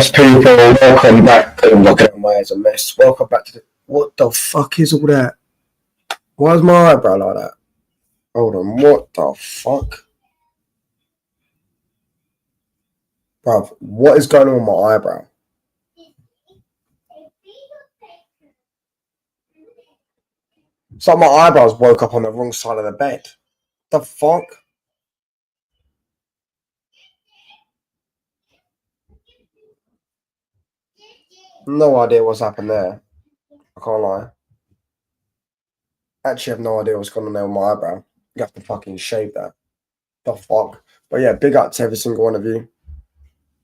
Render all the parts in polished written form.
Yes, people, welcome back. I'm looking at my eyes a mess. Welcome back to the. What the fuck is all that? Why is my eyebrow like that? Hold on, what the fuck? Bruv, what is going on with my eyebrow? It's like my eyebrows woke up on the wrong side of the bed. The fuck? No idea what's happened there. I can't lie. Actually, I have no idea what's going on there with my eyebrow. You have to fucking shave that. The fuck? But yeah, big up to every single one of you.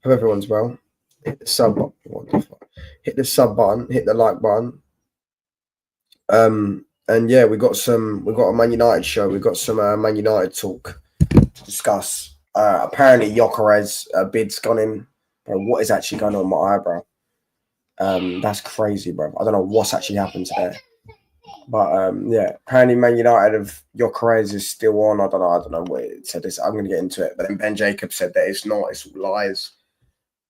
Hope everyone's well. Hit the sub button. What the fuck? Hit the sub button. Hit the like button. And yeah, we got a Man United show. We got some Man United talk to discuss. Apparently, Gyokeres bid's gone in. Bro, what is actually going on with my eyebrow? That's crazy, bro. I don't know what's actually happened today. But yeah, apparently Man United of Gyokeres is still on. I don't know what it said. I'm going to get into it. But then Ben Jacobs said that it's not. It's all lies.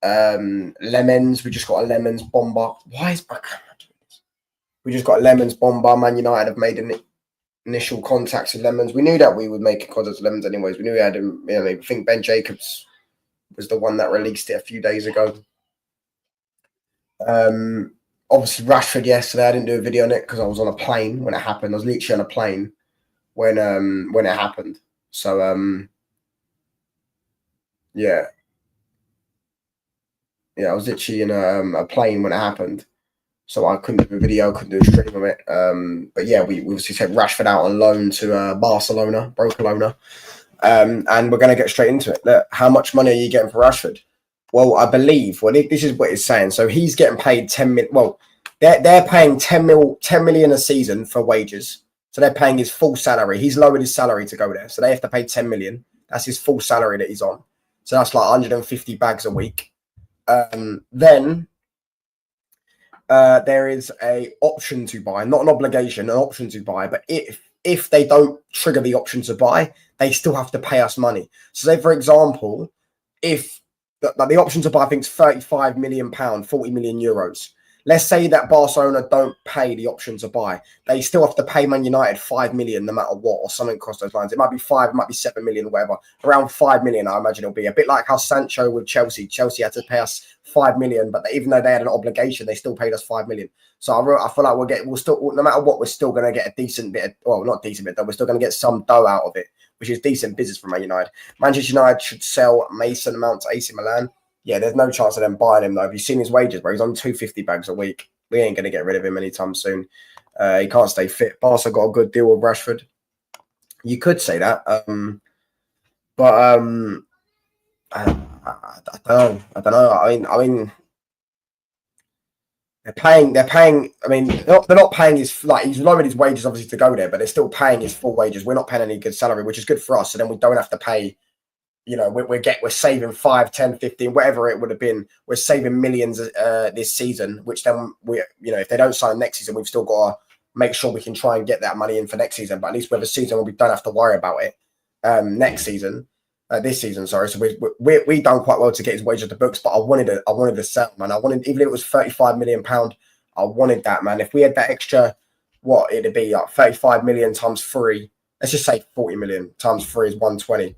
Lemons. We just got a Lemons bomber. Why is my camera doing this? We just got a Lemons bomber. Man United have made initial contacts with Lemons. We knew that we would make contacts with Lemons anyways. We knew we had him. You know, I think Ben Jacobs was the one that released it a few days ago. Obviously Rashford yesterday. I didn't do a video on it because I was on a plane when it happened. I was literally on a plane when it happened. So yeah, I was literally in a plane when it happened. So I couldn't do a video, couldn't do a stream of it. But yeah, we obviously take Rashford out on loan to Barcelona, Barcelona. And we're going to get straight into it. Look, how much money are you getting for Rashford? Well, I believe this is what it's saying. So he's getting paid 10 million. Well, they're paying 10 million a season for wages. So they're paying his full salary. He's lowered his salary to go there. So they have to pay 10 million. That's his full salary that he's on. So that's like 150 bags a week. Then there is a option to buy, not an obligation, an option to buy. But if they don't trigger the option to buy, they still have to pay us money. So say, for example, if the option to buy, I think, is £35 million, 40 million euros. Let's say that Barcelona don't pay the option to buy. They still have to pay Man United 5 million no matter what, or something across those lines. It might be 5, it might be 7 million, whatever. Around 5 million, I imagine it'll be. A bit like how Sancho with Chelsea. Chelsea had to pay us 5 million, but even though they had an obligation, they still paid us 5 million. So I feel like we'll still, no matter what, we're still going to get a decent bit, not decent bit, though, we're still going to get some dough out of it, which is decent business for Man United. Manchester United should sell Mason Mount to AC Milan. Yeah, there's no chance of them buying him, though. Have you seen his wages, bro? He's on 250 bags a week. We ain't going to get rid of him anytime soon. He can't stay fit. Barca got a good deal with Rashford. You could say that. But I don't know. I mean, they're paying. I mean, they're not paying his, like, he's lowered his wages, obviously, to go there, but they're still paying his full wages. We're not paying any good salary, which is good for us. So then we don't have to pay. You know, we're saving 5, 10, 15, whatever it would have been. We're saving millions this season, which then if they don't sign next season, we've still got to make sure we can try and get that money in for next season. But at least we have a season where we don't have to worry about it this season. Sorry. So we done quite well to get his wage at the books, but I wanted a sell, man. Even if it was £35 million, I wanted that, man. If we had that extra, what it'd be, like 35 million times 3. Let's just say 40 million times 3 is 120.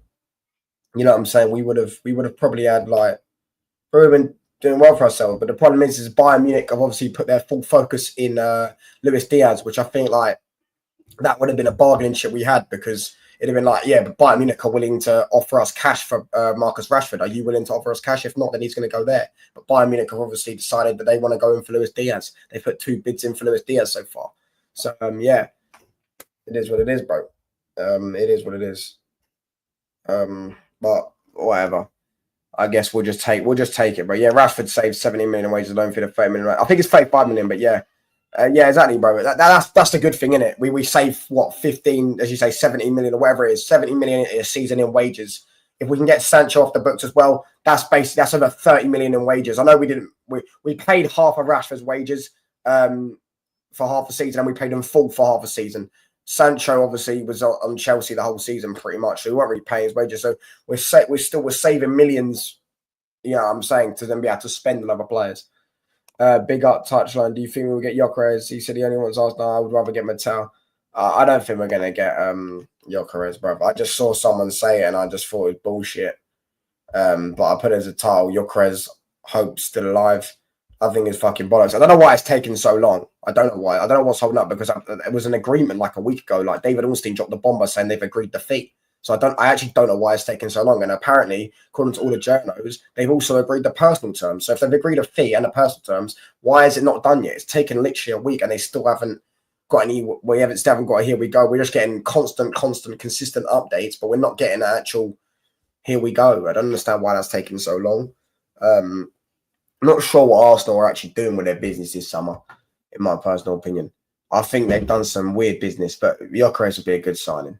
You know what I'm saying? We would have probably had, like, we've been doing well for ourselves. But the problem is Bayern Munich have obviously put their full focus in Luis Diaz, which I think, like, that would have been a bargaining chip we had, because it'd have been like, yeah, but Bayern Munich are willing to offer us cash for Marcus Rashford. Are you willing to offer us cash? If not, then he's going to go there. But Bayern Munich have obviously decided that they want to go in for Luis Diaz. They put 2 bids in for Luis Diaz so far. So yeah, it is what it is, bro. It is what it is. But whatever. I guess we'll just take it, bro. Yeah, Rashford saved 70 million wages alone for the 30 million. I think it's 35 million, but yeah. Yeah, exactly, bro. That's the good thing, isn't it? We save, what, 15, as you say, 70 million or whatever it is, 70 million a season in wages. If we can get Sancho off the books as well, that's over 30 million in wages. I know we paid half of Rashford's wages for half the season, and we paid him full for half a season. Sancho obviously was on Chelsea the whole season pretty much, so we weren't really paying his wages. So we're saving millions I'm saying to then be able to spend on other players. Big up touchline. Do you think we'll get Gyokeres? He said he only wants Arsenal. I would rather get Mattel. I don't think we're gonna get Gyokeres, bro. I just saw someone say it and I just thought it was bullshit. But I put it as a title. Gyokeres hope still alive. I think it's fucking bollocks. I don't know why it's taken so long. I don't know why. I don't know what's holding up because it was an agreement like a week ago. Like David Ornstein dropped the bomb by saying they've agreed the fee. So I actually don't know why it's taken so long. And apparently, according to all the journos, they've also agreed the personal terms. So if they've agreed a fee and the personal terms, why is it not done yet? It's taken literally a week and they still haven't got any. Still haven't got a here we go. We're just getting constant, consistent updates, but we're not getting an actual here we go. I don't understand why that's taking so long. I'm not sure what Arsenal are actually doing with their business this summer, in my personal opinion. I think they've done some weird business, but Gyokeres would be a good signing.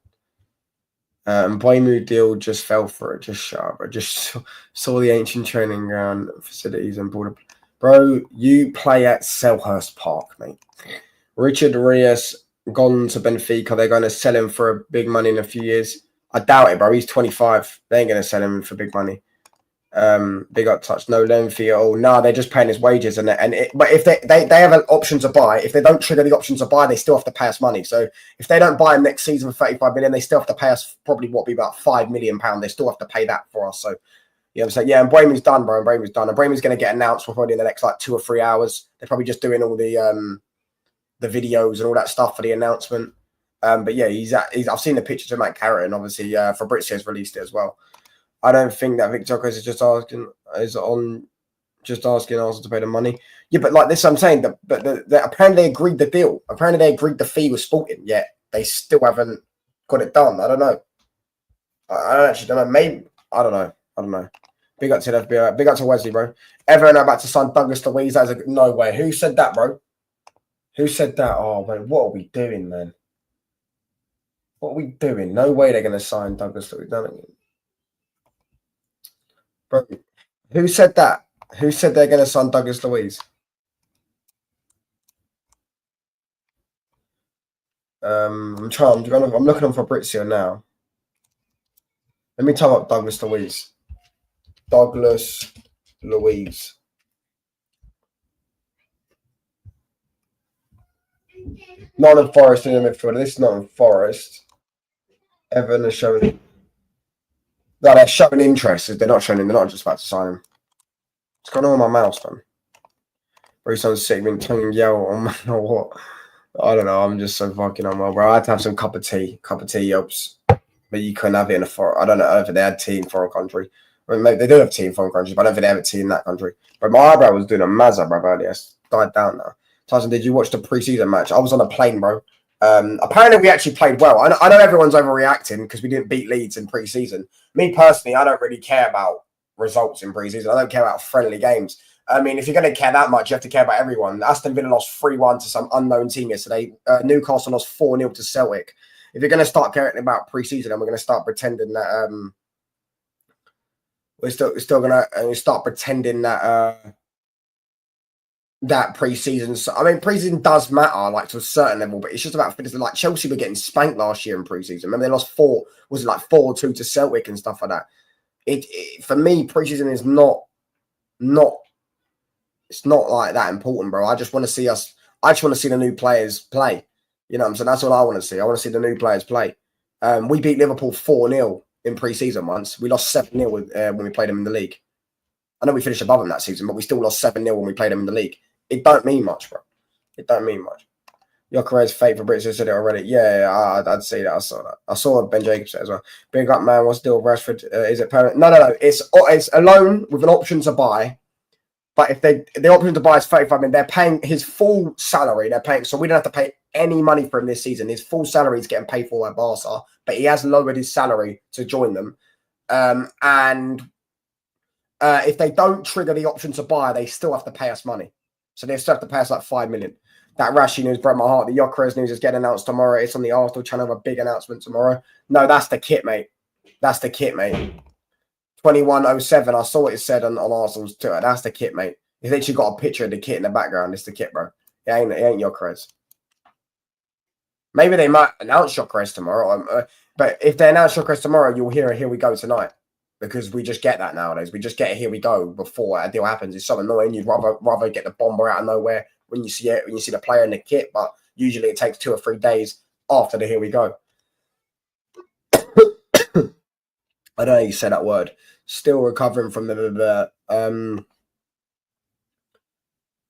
Boymu deal just fell for it. Just shut up. I just saw the ancient training ground facilities and border. Bro, you play at Selhurst Park, mate. Richard Reyes gone to Benfica. They're going to sell him for big money in a few years. I doubt it, bro. He's 25. They ain't going to sell him for big money. Big up touch. No loan fee at all. No, they're just paying his wages. But if they have an option to buy, if they don't trigger the option to buy, they still have to pay us money. So if they don't buy him next season for 35 million, they still have to pay us probably what be about £5 million. They still have to pay that for us. So you know what I'm saying? Yeah, and Bremen's done, bro. And Bremen's done. And Bremen's going to get announced probably in the next like 2 or 3 hours. They're probably just doing all the videos and all that stuff for the announcement. But yeah, I've seen the pictures of Matt Carrot, obviously Fabrizio's released it as well. I don't think that Victor Gyokeres is just asking Arsenal to pay the money. Yeah, but like this, I'm saying that. But apparently they agreed the deal. Apparently they agreed the fee with Sporting. Yet they still haven't got it done. I don't know. I actually don't know. Maybe I don't know. Big up to the FBI. Big up to Wesley, bro. Everyone about to sign Douglas Luiz. That's no way. Who said that, bro? Who said that? Oh man, what are we doing, man? What are we doing? No way they're going to sign Douglas Luiz. Bro, who said that? Who said they're going to sign Douglas Luiz? I'm looking on Fabrizio now. Let me type up Douglas Luiz. Douglas Luiz. Nottingham Forest in the midfield. This is Nottingham Forest. Everton are showing. No, they're showing interest. They're not showing him. They're not just about to sign him. What's going on with my mouse, man? Bruce on sick, been tongue yell or what? I don't know. I'm just so fucking unwell, bro. I had to have some cup of tea yelps. But you couldn't have it in a foreign. I don't know if they had tea in foreign country. I mean, maybe they do have tea in foreign countries, but I don't think they have tea in that country. But my eyebrow was doing a mazza, bro, earlier. It's died down now. Tyson, did you watch the preseason match? I was on a plane, bro. Apparently, we actually played well. I know everyone's overreacting because we didn't beat Leeds in preseason. Me personally, I don't really care about results in preseason. I don't care about friendly games. I mean, if you're going to care that much, you have to care about everyone. Aston Villa lost 3-1 to some unknown team yesterday. Newcastle lost 4-0 to Celtic. If you're going to start caring about preseason, and we're going to start pretending that we're still going to start pretending that that preseason. I mean, preseason does matter, like to a certain level, but it's just about fitness. Like Chelsea were getting spanked last year in preseason. Remember, they lost 4-2 to Celtic and stuff like that. It for me, preseason is not. It's not like that important, bro. I just want to see us. I just want to see the new players play. You know what I'm saying? That's all I want to see. I want to see the new players play. We beat Liverpool 4-0 in pre-season once. We lost 7-0 when we played them in the league. I know we finished above them that season, but we still lost 7-0 when we played them in the league. It don't mean much, bro. It don't mean much. Gyokeres fake for Brits. I said it already. Yeah, I'd say that. I saw that. I saw Ben Jacobs as well. Big up, man. What's the deal with Rashford? Is it permanent? No. It's a loan with an option to buy. But if the option to buy is 35 million, they're paying his full salary. They're paying, so we don't have to pay any money for him this season. His full salary is getting paid for by Barca, but he has lowered his salary to join them. If they don't trigger the option to buy, they still have to pay us money. So they still have to pay us like 5 million. That Rashi news broke my heart. The Gyokeres news is getting announced tomorrow. It's on the Arsenal channel. A big announcement tomorrow. No, that's the kit, mate. That's the kit, mate. 2107. I saw what it said on Arsenal's Twitter. That's the kit, mate. It's literally got a picture of the kit in the background. It's the kit, bro. It ain't Gyokeres. Maybe they might announce Gyokeres tomorrow. But if they announce Gyokeres tomorrow, you'll hear a here we go tonight. because we just get that nowadays. We just get it, here we go, before a deal happens. It's so annoying. You'd rather get the bomber out of nowhere when you see it, when you see the player in the kit, but usually it takes 2 or 3 days after the here we go. I don't know how you say that word. Still recovering from the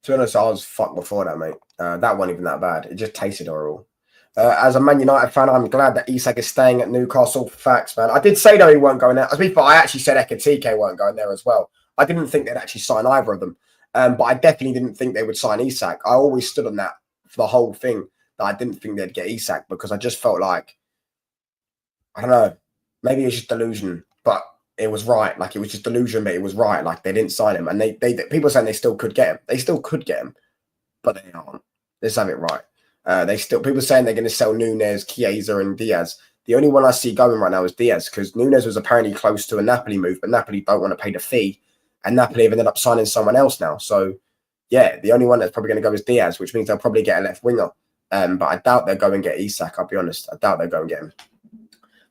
to be honest, I was fucked before that, mate. That wasn't even that bad. It just tasted horrible. As a Man United fan, I'm glad that Isak is staying at Newcastle. Facts, man. I did say, though, he weren't going there. As before, I actually said Ekatike weren't going there as well. I didn't think they'd actually sign either of them. But I definitely didn't think they would sign Isak. I always stood on that for the whole thing, that I didn't think they'd get Isak, because I just felt like, I don't know, maybe it's just delusion, but it was right. Like, it was just delusion, but it was right. Like, they didn't sign him. And they people are saying they still could get him. They still could get him, but they aren't. Let's have it right. People are saying they're going to sell Nunez, Chiesa, and Diaz. The only one I see going right now is Diaz, because Nunez was apparently close to a Napoli move, but Napoli don't want to pay the fee, and Napoli have ended up signing someone else now. So, yeah, the only one that's probably going to go is Diaz, which means they'll probably get a left winger. But I doubt they'll go and get Isak, I'll be honest. I doubt they'll go and get him.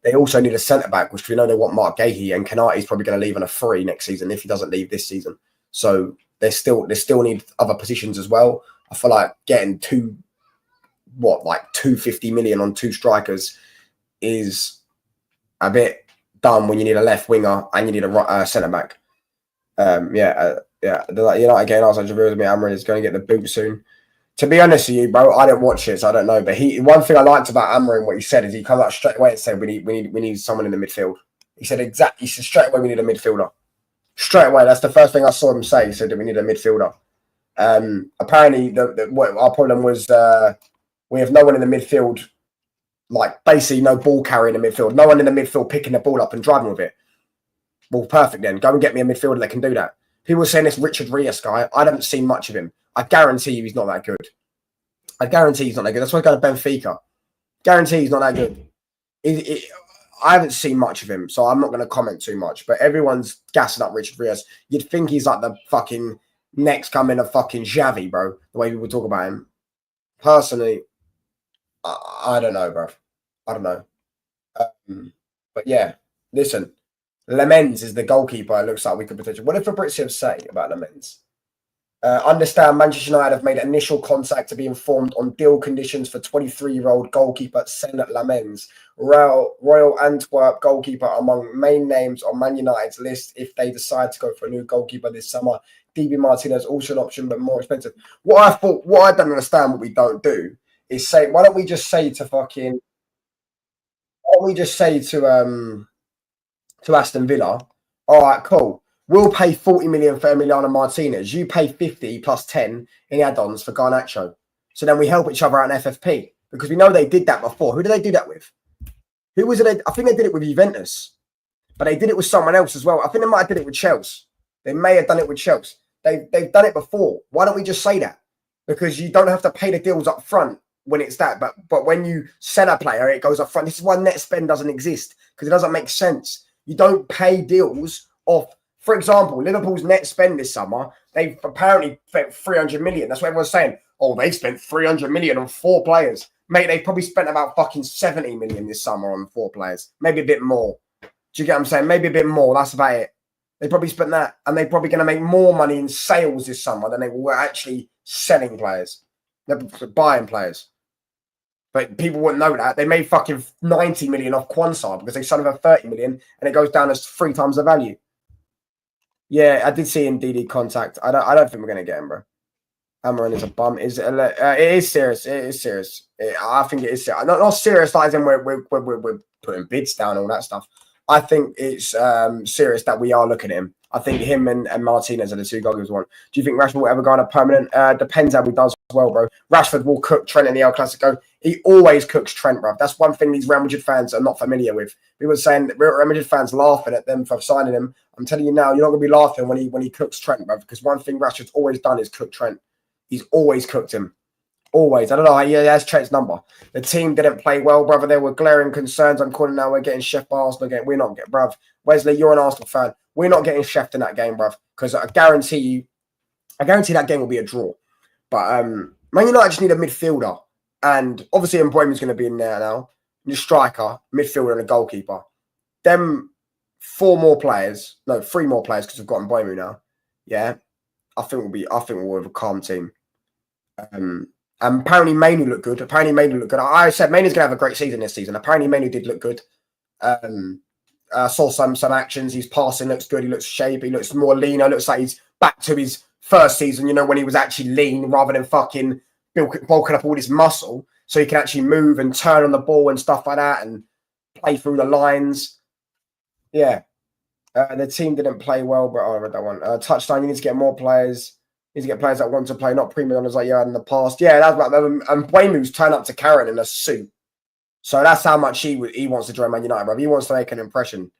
They also need a centre-back, which we know they want Mark Gahey, and Konate's probably going to leave on a free next season if he doesn't leave this season. So they still need other positions as well. I feel like getting 250 million on 2 strikers is a bit dumb when you need a left winger and you need a centre-back. The United game, I was like, Amrin is going to get the boot soon. To be honest with you, bro, I didn't watch it, so I don't know. But one thing I liked about Amrin, what he said, is he come out straight away and said, we need someone in the midfield. He said straight away, we need a midfielder. Straight away, that's the first thing I saw him say. He said that we need a midfielder. Apparently, what our problem was, we have no one in the midfield, like basically no ball carrying in the midfield. No one in the midfield picking the ball up and driving with it. Well, perfect then. Go and get me a midfielder that can do that. People are saying this Richard Rios guy. I haven't seen much of him. I guarantee you he's not that good. I guarantee he's not that good. That's why I go to Benfica. Guarantee he's not that good. I haven't seen much of him, so I'm not going to comment too much. But everyone's gassing up Richard Rios. You'd think he's like the fucking next coming of fucking Xavi, bro. The way people talk about him. Personally, I don't know, bro. I don't know. But yeah, listen. Lemens is the goalkeeper. It looks like we could potentially. What did Fabrizio say about Lemens? Understand Manchester United have made initial contact to be informed on deal conditions for 23-year-old goalkeeper Sen Lemens. Royal Antwerp goalkeeper among main names on Man United's list if they decide to go for a new goalkeeper this summer. DB Martinez also an option, but more expensive. What I don't understand, what we don't do, is say, why don't we just say to Aston Villa, all right, cool. We'll pay 40 million for Emiliano Martinez. You pay 50 plus 10 in add-ons for Garnacho. So then we help each other out in FFP, because we know they did that before. Who did they do that with? Who was it? I think they did it with Juventus, but they did it with someone else as well. I think they might have did it with Chelsea. They may have done it with Chelsea. They've done it before. Why don't we just say that? Because you don't have to pay the deals up front when it's that. But when you sell a player, it goes up front. This is why net spend doesn't exist, because it doesn't make sense. You don't pay deals off. For example, Liverpool's net spend this summer, they've apparently spent 300 million. That's what everyone's saying. Oh, they spent 300 million on 4 players. Mate, they probably spent about fucking 70 million this summer on 4 players. Maybe a bit more. Do you get what I'm saying? Maybe a bit more. That's about it. They probably spent that. And they're probably going to make more money in sales this summer than they were actually selling players. They're buying players. But people wouldn't know that. They made fucking 90 million off Quansar because they sold him for 30 million and it goes down as 3 times the value. Yeah, I did see in DD contact. I don't think we're going to get him, bro. Amarin is a bum. It is serious. It is serious. I think it is serious. Not serious like as in we're putting bids down and all that stuff. I think it's serious that we are looking at him. I think him and Martinez are the 2 goalkeepers we want. Do you think Rashford will ever go on a permanent? Depends how he does as well, bro. Rashford will cook Trent in the El Clasico. He always cooks Trent, bro. That's one thing these Real Madrid fans are not familiar with. People are saying Real Madrid fans laughing at them for signing him. I'm telling you now, you're not going to be laughing when he cooks Trent, bro. Because one thing Rashford's always done is cook Trent. He's always cooked him. Always. I don't know. He has Trent's number. The team didn't play well, brother. There were glaring concerns. I'm calling now. We're getting chef by Arsenal again. We're not getting, bruv. Wesley, you're an Arsenal fan. We're not getting chefed in that game, bruv. Because I guarantee that game will be a draw. But Man United just need a midfielder. And obviously Mbeumo's going to be in there now. New striker, midfielder and a goalkeeper. Them three more players because we've got Mbeumo now. Yeah, I think we'll have a calm team. And apparently Mainu looked good. I said Mainu's gonna have a great season this season. Apparently Mainu did look good. Saw some actions. His passing looks good. He looks shapy. He looks more leaner. Looks like he's back to his first season. You know, when he was actually lean rather than fucking bulking up all this muscle, so he can actually move and turn on the ball and stuff like that and play through the lines. Yeah. The team didn't play well, but I read that one. Touchdown, you need to get more players. You need to get players that want to play, not prima donnas like you had in the past. Yeah, that's right. And Mbeumo's turned up to Karen in a suit. So that's how much he wants to join Man United, bro. He wants to make an impression.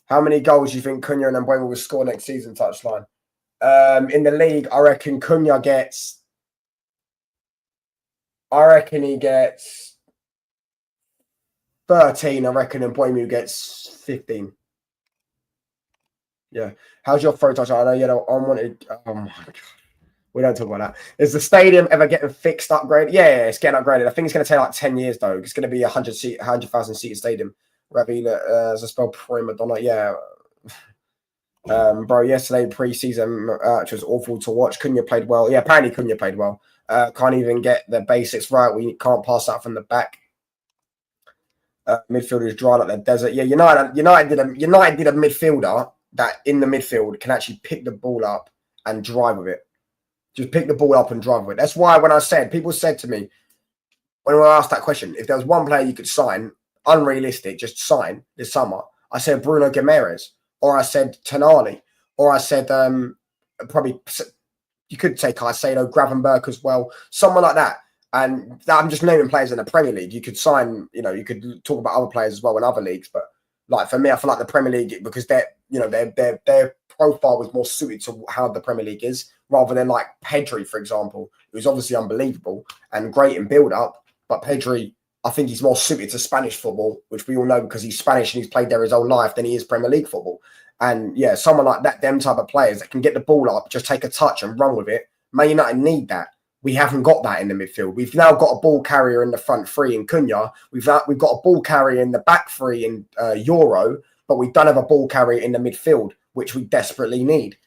How many goals do you think Cunha and Mbeumo will score next season, touchline? In the league, I reckon Cunha gets... I reckon he gets 13. I reckon Mbeumo gets 15. Yeah. How's your throw touch? I know you know unwanted. Oh my god. We don't talk about that. Is the stadium ever getting fixed, upgraded? Yeah, it's getting upgraded. I think it's going to take like 10 years though. It's going to be 100,000 seat stadium. Ravila, as a spell prima donna. Yeah. Bro, yesterday pre-season which was awful to watch. Cunha played well. Yeah, apparently Cunha played well. Can't even get the basics right. We can't pass out from the back. Midfielders dry like the desert. Yeah, United did a midfielder that in the midfield can actually pick the ball up and drive with it. Just pick the ball up and drive with it. That's why when people said to me, when I asked that question, if there was one player you could sign, unrealistic, just sign this summer, I said Bruno Gyokeres, or I said Tonali, or I said probably, you could say Caicedo, Gravenberch as well, someone like that. And I'm just naming players in the Premier League. You could sign, you could talk about other players as well in other leagues, but like for me, I feel like the Premier League, because their profile was more suited to how the Premier League is, rather than like Pedri, for example, who's obviously unbelievable and great in build-up. But Pedri, I think he's more suited to Spanish football, which we all know because he's Spanish and he's played there his whole life, than he is Premier League football. And yeah, someone like that, them type of players that can get the ball up, just take a touch and run with it. Man United need that. We haven't got that in the midfield. We've now got a ball carrier in the front three in Cunha. We've got a ball carrier in the back three in Euro, but we don't have a ball carrier in the midfield, which we desperately need.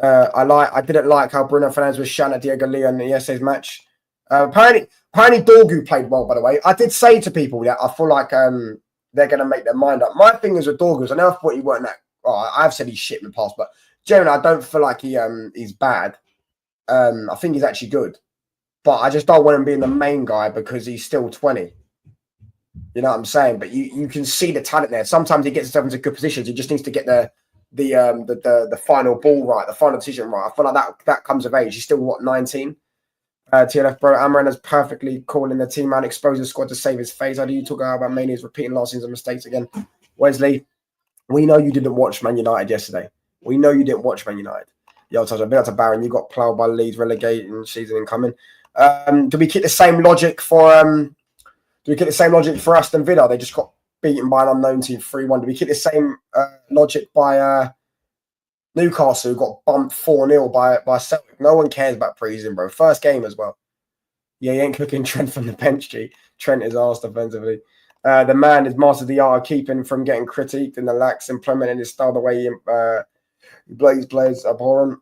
I didn't like how Bruno Fernandes was shouting at Diego Leon in yesterday's match. Apparently Dorgu played well, by the way. I did say to people that I feel like they're going to make their mind up. My thing is with Dorgu, I never thought he weren't that. Oh, I've said he's shit in the past, but generally I don't feel like he's bad. I think he's actually good, but I just don't want him being the main guy because he's still 20. You know what I'm saying? But you can see the talent there. Sometimes he gets himself into good positions. He just needs to get the final ball right, the final decision right. I feel like that comes of age. He's still 19. TLF bro, Amaran is perfectly calling the team man, expose the squad to save his face. How do you talk about Mane's repeating last season's mistakes again? Wesley, we know you didn't watch Man United yesterday. We know you didn't watch Man United. Yo, I've been out to Baron. You got ploughed by Leeds relegating season incoming. Do we keep the same logic for Aston Villa? They just got beaten by an unknown team 3-1. Do we keep the same logic by Newcastle, who got bumped 4-0 by Celtic? No one cares about Preseason, bro. First game as well. Yeah, he ain't cooking Trent from the bench, G. Trent is arsed offensively. The man is mastered the art of keeping from getting critiqued and the lax implementing his style the way he Blaze plays abhorrent.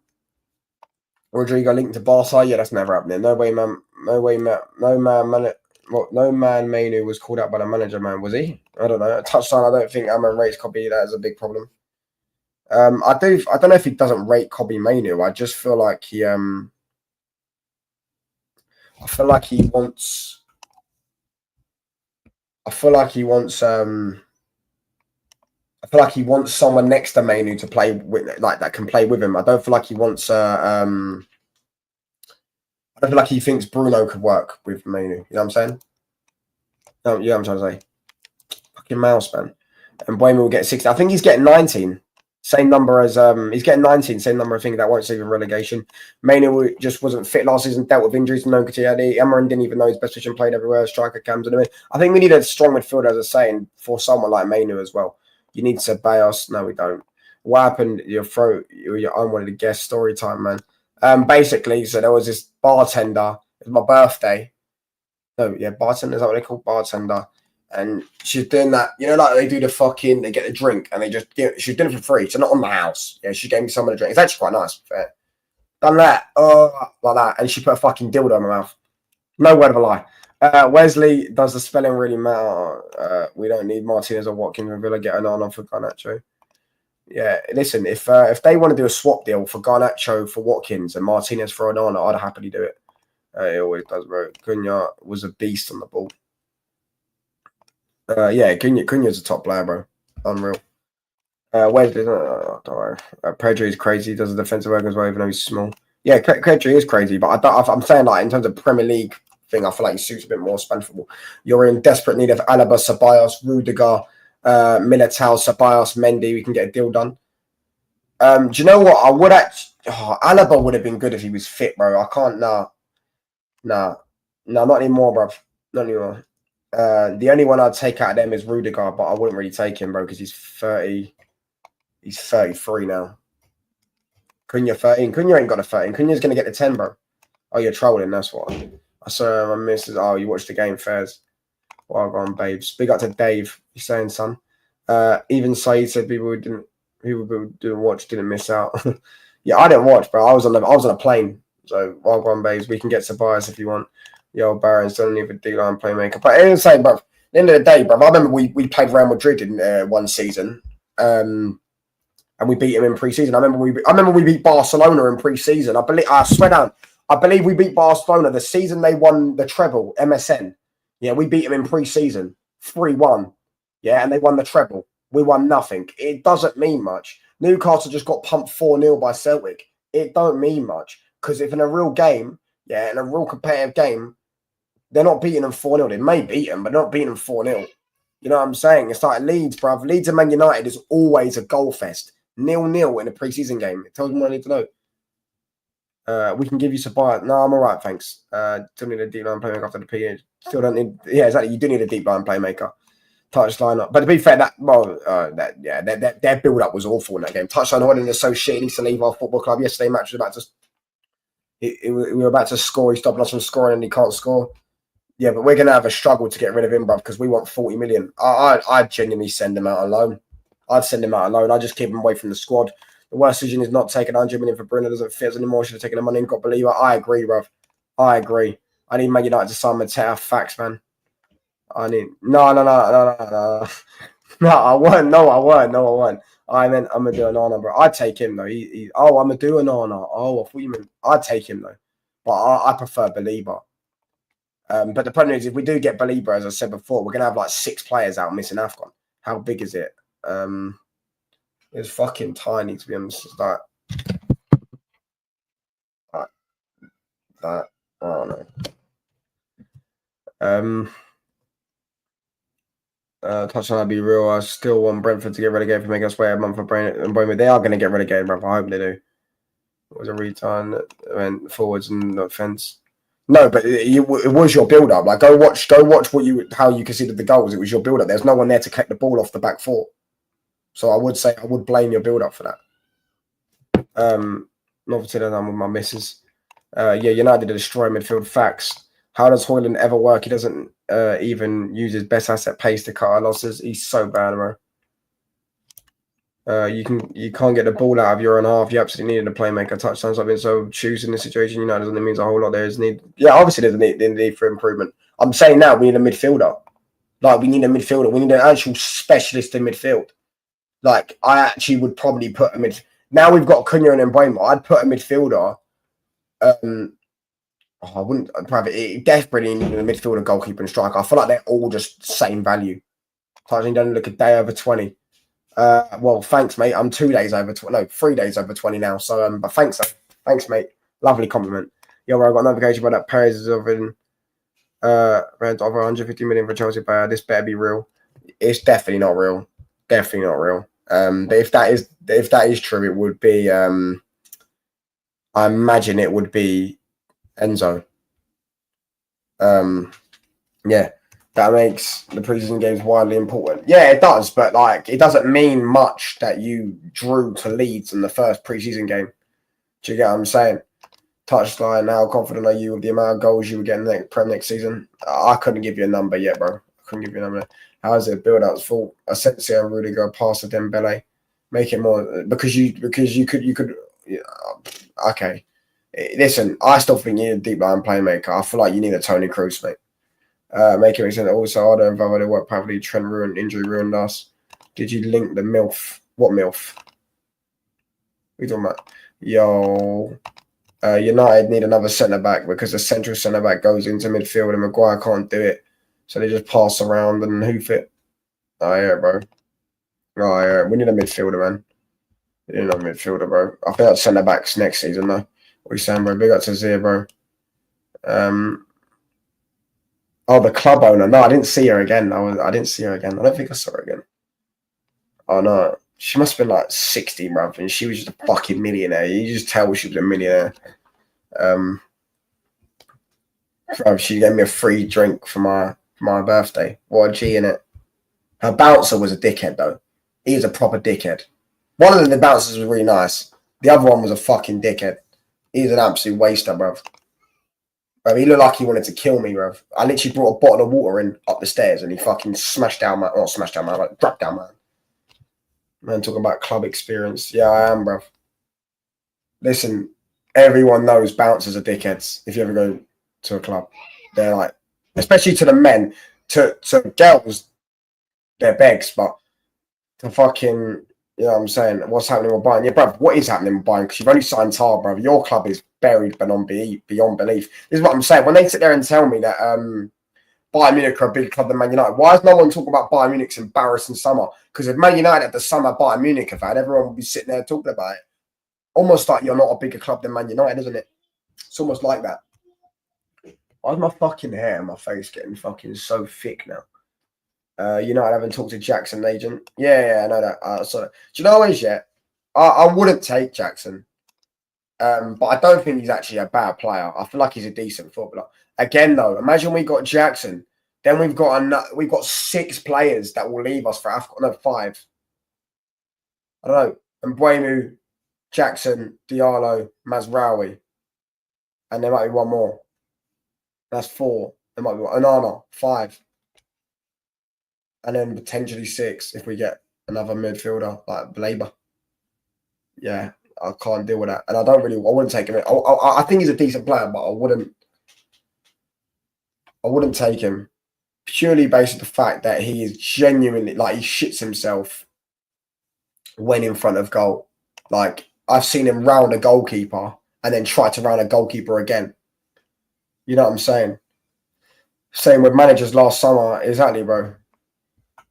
Rodrigo linked to Barca. Yeah, that's never happening. No man Mainu was called out by the manager, man. Was he? I don't know. A touchdown, I don't think Amman rates Kobe. That is a big problem. I don't know if he doesn't rate Kobe Mainu. I just feel like he wants someone next to Mainu to play with, like that can play with him. I don't feel like he wants. I don't feel like he thinks Bruno could work with Mainu. You know what I'm saying? No, yeah, I'm trying to say. Fucking mouse, man. And Mbeumo will get 16. I think he's getting 19. Same number as he's getting 19. Same number of things that won't save him relegation. Mainu just wasn't fit last season. Dealt with injuries. No Katiadi. Amaran didn't even know his best position. Played everywhere. Striker cams in. I think we need a strong midfielder, as I say, and for someone like Mainu as well. You need Ceballos. No, we don't. What happened? Your unwanted guest story time, man. Basically, so there was this bartender. It was my birthday. No, yeah, bartender. Is that what they call bartender? and she's doing that. You know, like they do they get the drink, and they just she's doing it for free. So not on the house. Yeah, she gave me some of the drink. It's actually quite nice. Fair. Done that, like that, and she put a fucking dildo in my mouth. No word of a lie. Wesley, does the spelling really matter? We don't need Martinez or Watkins and Villa get an on for Garnacho. Yeah, listen, if they want to do a swap deal for Garnacho for Watkins and Martinez for Onana, I'd happily do it. It always does, bro. Cunha was a beast on the ball. Yeah, Cunha's a top player, bro. Unreal. Wesley, don't worry. Pedri is crazy. Does the defensive work as well, even though he's small. Yeah, Pedri is crazy, but I'm saying, like, in terms of Premier League thing, I feel like he suits a bit more Spanish football. You're in desperate need of Alaba, Ceballos, Rudiger, Militao, Ceballos, Mendy. We can get a deal done. Do you know what? I would Alaba would have been good if he was fit, bro. I can't. Nah, not anymore, bro. Not anymore. The only one I'd take out of them is Rudiger, but I wouldn't really take him, bro, because he's 30. He's 33 now. Cunha 13. Cunha ain't got a 13. Cunha's going to get the 10, bro. Oh, you're trolling. That's what. I saw my missus. Oh, you watched the game, Fairs. Well gone, babes. Big up to Dave. He's saying, son. Even Saeed said people who didn't watch didn't miss out. Yeah, I didn't watch, bro. I was on a plane. So, well gone, babes. We can get Ceballos if you want. Yo, Barron still need a D-line playmaker. But it was saying, bro, at the end of the day, bro, I remember we played Real Madrid in one season. And we beat him in pre-season. I remember we beat Barcelona in pre-season. I swear down. I believe we beat Barcelona the season they won the treble, MSN. Yeah, we beat them in pre-season, 3-1. Yeah, and they won the treble. We won nothing. It doesn't mean much. Newcastle just got pumped 4-0 by Celtic. It don't mean much. Because if in a real game, yeah, in a real competitive game, they're not beating them 4-0. They may beat them, but not beating them 4-0. You know what I'm saying? It's like Leeds, bruv. Leeds and Man United is always a goal fest. 0-0 in a pre-season game. It tells me what I need to know. We can give you Ceballos. No, I'm all right, thanks. Still need a deep line playmaker after the PH. Still don't need. Yeah, exactly. You do need a deep line playmaker. Touchline up. But to be fair, their build-up was awful in that game. Touchline holding is so shit. He needs to leave our football club. Yesterday match was about to. We were about to score. He's stopping us from scoring, and he can't score. Yeah, but we're gonna have a struggle to get rid of him, bruv, because we want 40 million. I'd genuinely send him out on loan. I'd send him out alone. I'd just keep him away from the squad. The worst decision is not taking 100 million for Bruno. Doesn't fit us anymore. Should have taken the money and got Believer. I agree, bruv. I agree. I need Man United to sign Mateta. Facts, man. I need no. No, I won't. No, I won't. I meant I'm gonna do an Onana, bro. I'd take him though. I'm gonna do an Onana. Oh, I thought you meant I'd take him though. But I prefer Believer. But the problem is if we do get Believer, as I said before, we're gonna have like 6 players out missing AFCON. How big is it? It's fucking tiny, to be honest. It's like that. I don't know. Touchline, I'll be real. I still want Brentford to get relegated for making us wait a month for Brentford. They are going to get relegated, bro. I hope they do. It was a return that went forwards and the offence. No, but it was your build-up. Like, go watch how you considered the goals. It was your build-up. There's no one there to collect the ball off the back four. So I would say I would blame your build-up for that. Not for today, I'm with my missus. Yeah, United to destroy midfield. Facts. How does Højlund ever work? He doesn't even use his best asset pace to cut our losses. He's so bad, bro. You can't get the ball out of your own half. You absolutely needed a playmaker. Touchdowns. I've been so choosing this situation. You know, doesn't mean a whole lot. There is need. Yeah, obviously there's a need for improvement. I'm saying now we need a midfielder. Like we need a midfielder. We need an actual specialist in midfield. Like I actually would probably put a mid. Now we've got Cunha and Mbeumo. I'd put a midfielder. I wouldn't probably desperately need a midfielder, goalkeeper, and striker. I feel like they're all just the same value. Touching don't look a day over 20. Well, thanks, mate. I'm 2 days over 20. No, 3 days over 20 now. So, but thanks, mate. Lovely compliment. Yo, I got a notification about that Perez is offering rent over 150 million for Chelsea player. This better be real. It's definitely not real. Definitely not real. But if that is true, it would be. I imagine it would be Enzo. Yeah. That makes the preseason games widely important. Yeah, it does, but like it doesn't mean much that you drew to Leeds in the first preseason game. Do you get what I'm saying? Touchline, how confident are you with the amount of goals you would get in the Prem next season? I couldn't give you a number yet, bro. couldn't give you a number. How is it build up? Full Asensio and Rudiger pass to Dembele. Make it more because you could. Yeah, okay. Listen, I still think you need a deep line playmaker. I feel like you need a Tony Kroos, mate. Make it make sense. Also, Ardo and Valverde work probably Trent ruined, injury ruined us. Did you link the MILF? What MILF? What are you talking about? Yo, United need another centre back because the central centre back goes into midfield and Maguire can't do it, so they just pass around and hoof it. Oh yeah, bro. Oh yeah, we need a midfielder, man. We need a midfielder, bro. I think that's centre backs next season, though. What are you saying, bro? Big up to Zia, bro. Oh, the club owner. No, I didn't see her again. I didn't see her again. I don't think I saw her again. Oh no, she must have been like 60, bro, and she was just a fucking millionaire. You just tell she was a millionaire. Bro, she gave me a free drink for my birthday. What a G in it. Her bouncer was a dickhead though. He was a proper dickhead. One of the bouncers was really nice. The other one was a fucking dickhead. He was an absolute waster, bro. Bro, he looked like he wanted to kill me, bro. I literally brought a bottle of water in up the stairs and he fucking dropped down, man. Man, talking about club experience. Yeah, I am, bro. Listen, everyone knows bouncers are dickheads if you ever go to a club. They're like, especially to the men, to girls, they're begs, but to fucking, you know what I'm saying, what's happening with Bayern? Yeah, bro, what is happening with Bayern? Because you've only signed Tar, bro. Your club is buried beyond belief. This is what I'm saying. When they sit there and tell me that Bayern Munich are a bigger club than Man United, why is no one talking about Bayern Munich's embarrassing summer? Because if Man United had the summer Bayern Munich have had, everyone would be sitting there talking about it. Almost like you're not a bigger club than Man United, isn't it? It's almost like that. Why is my fucking hair and my face getting fucking so thick now? United haven't talked to Jackson agent. Yeah, I know that. So, do you know what is yet? I wouldn't take Jackson, but I don't think he's actually a bad player. I feel like he's a decent footballer. Again, though, imagine we got Jackson, then we've got 6 players that will leave us for Africa. No, 5. I don't know. Mbuemu, Jackson, Diallo, Mazraoui, and there might be one more. That's 4. There might be one. Onana, 5. And then potentially 6 if we get another midfielder like Labour. Yeah, I can't deal with that. And I wouldn't take him in. I think he's a decent player, but I wouldn't take him purely based on the fact that he is genuinely, like, he shits himself when in front of goal. Like, I've seen him round a goalkeeper and then try to round a goalkeeper again. You know what I'm saying? Same with managers last summer. Exactly, bro.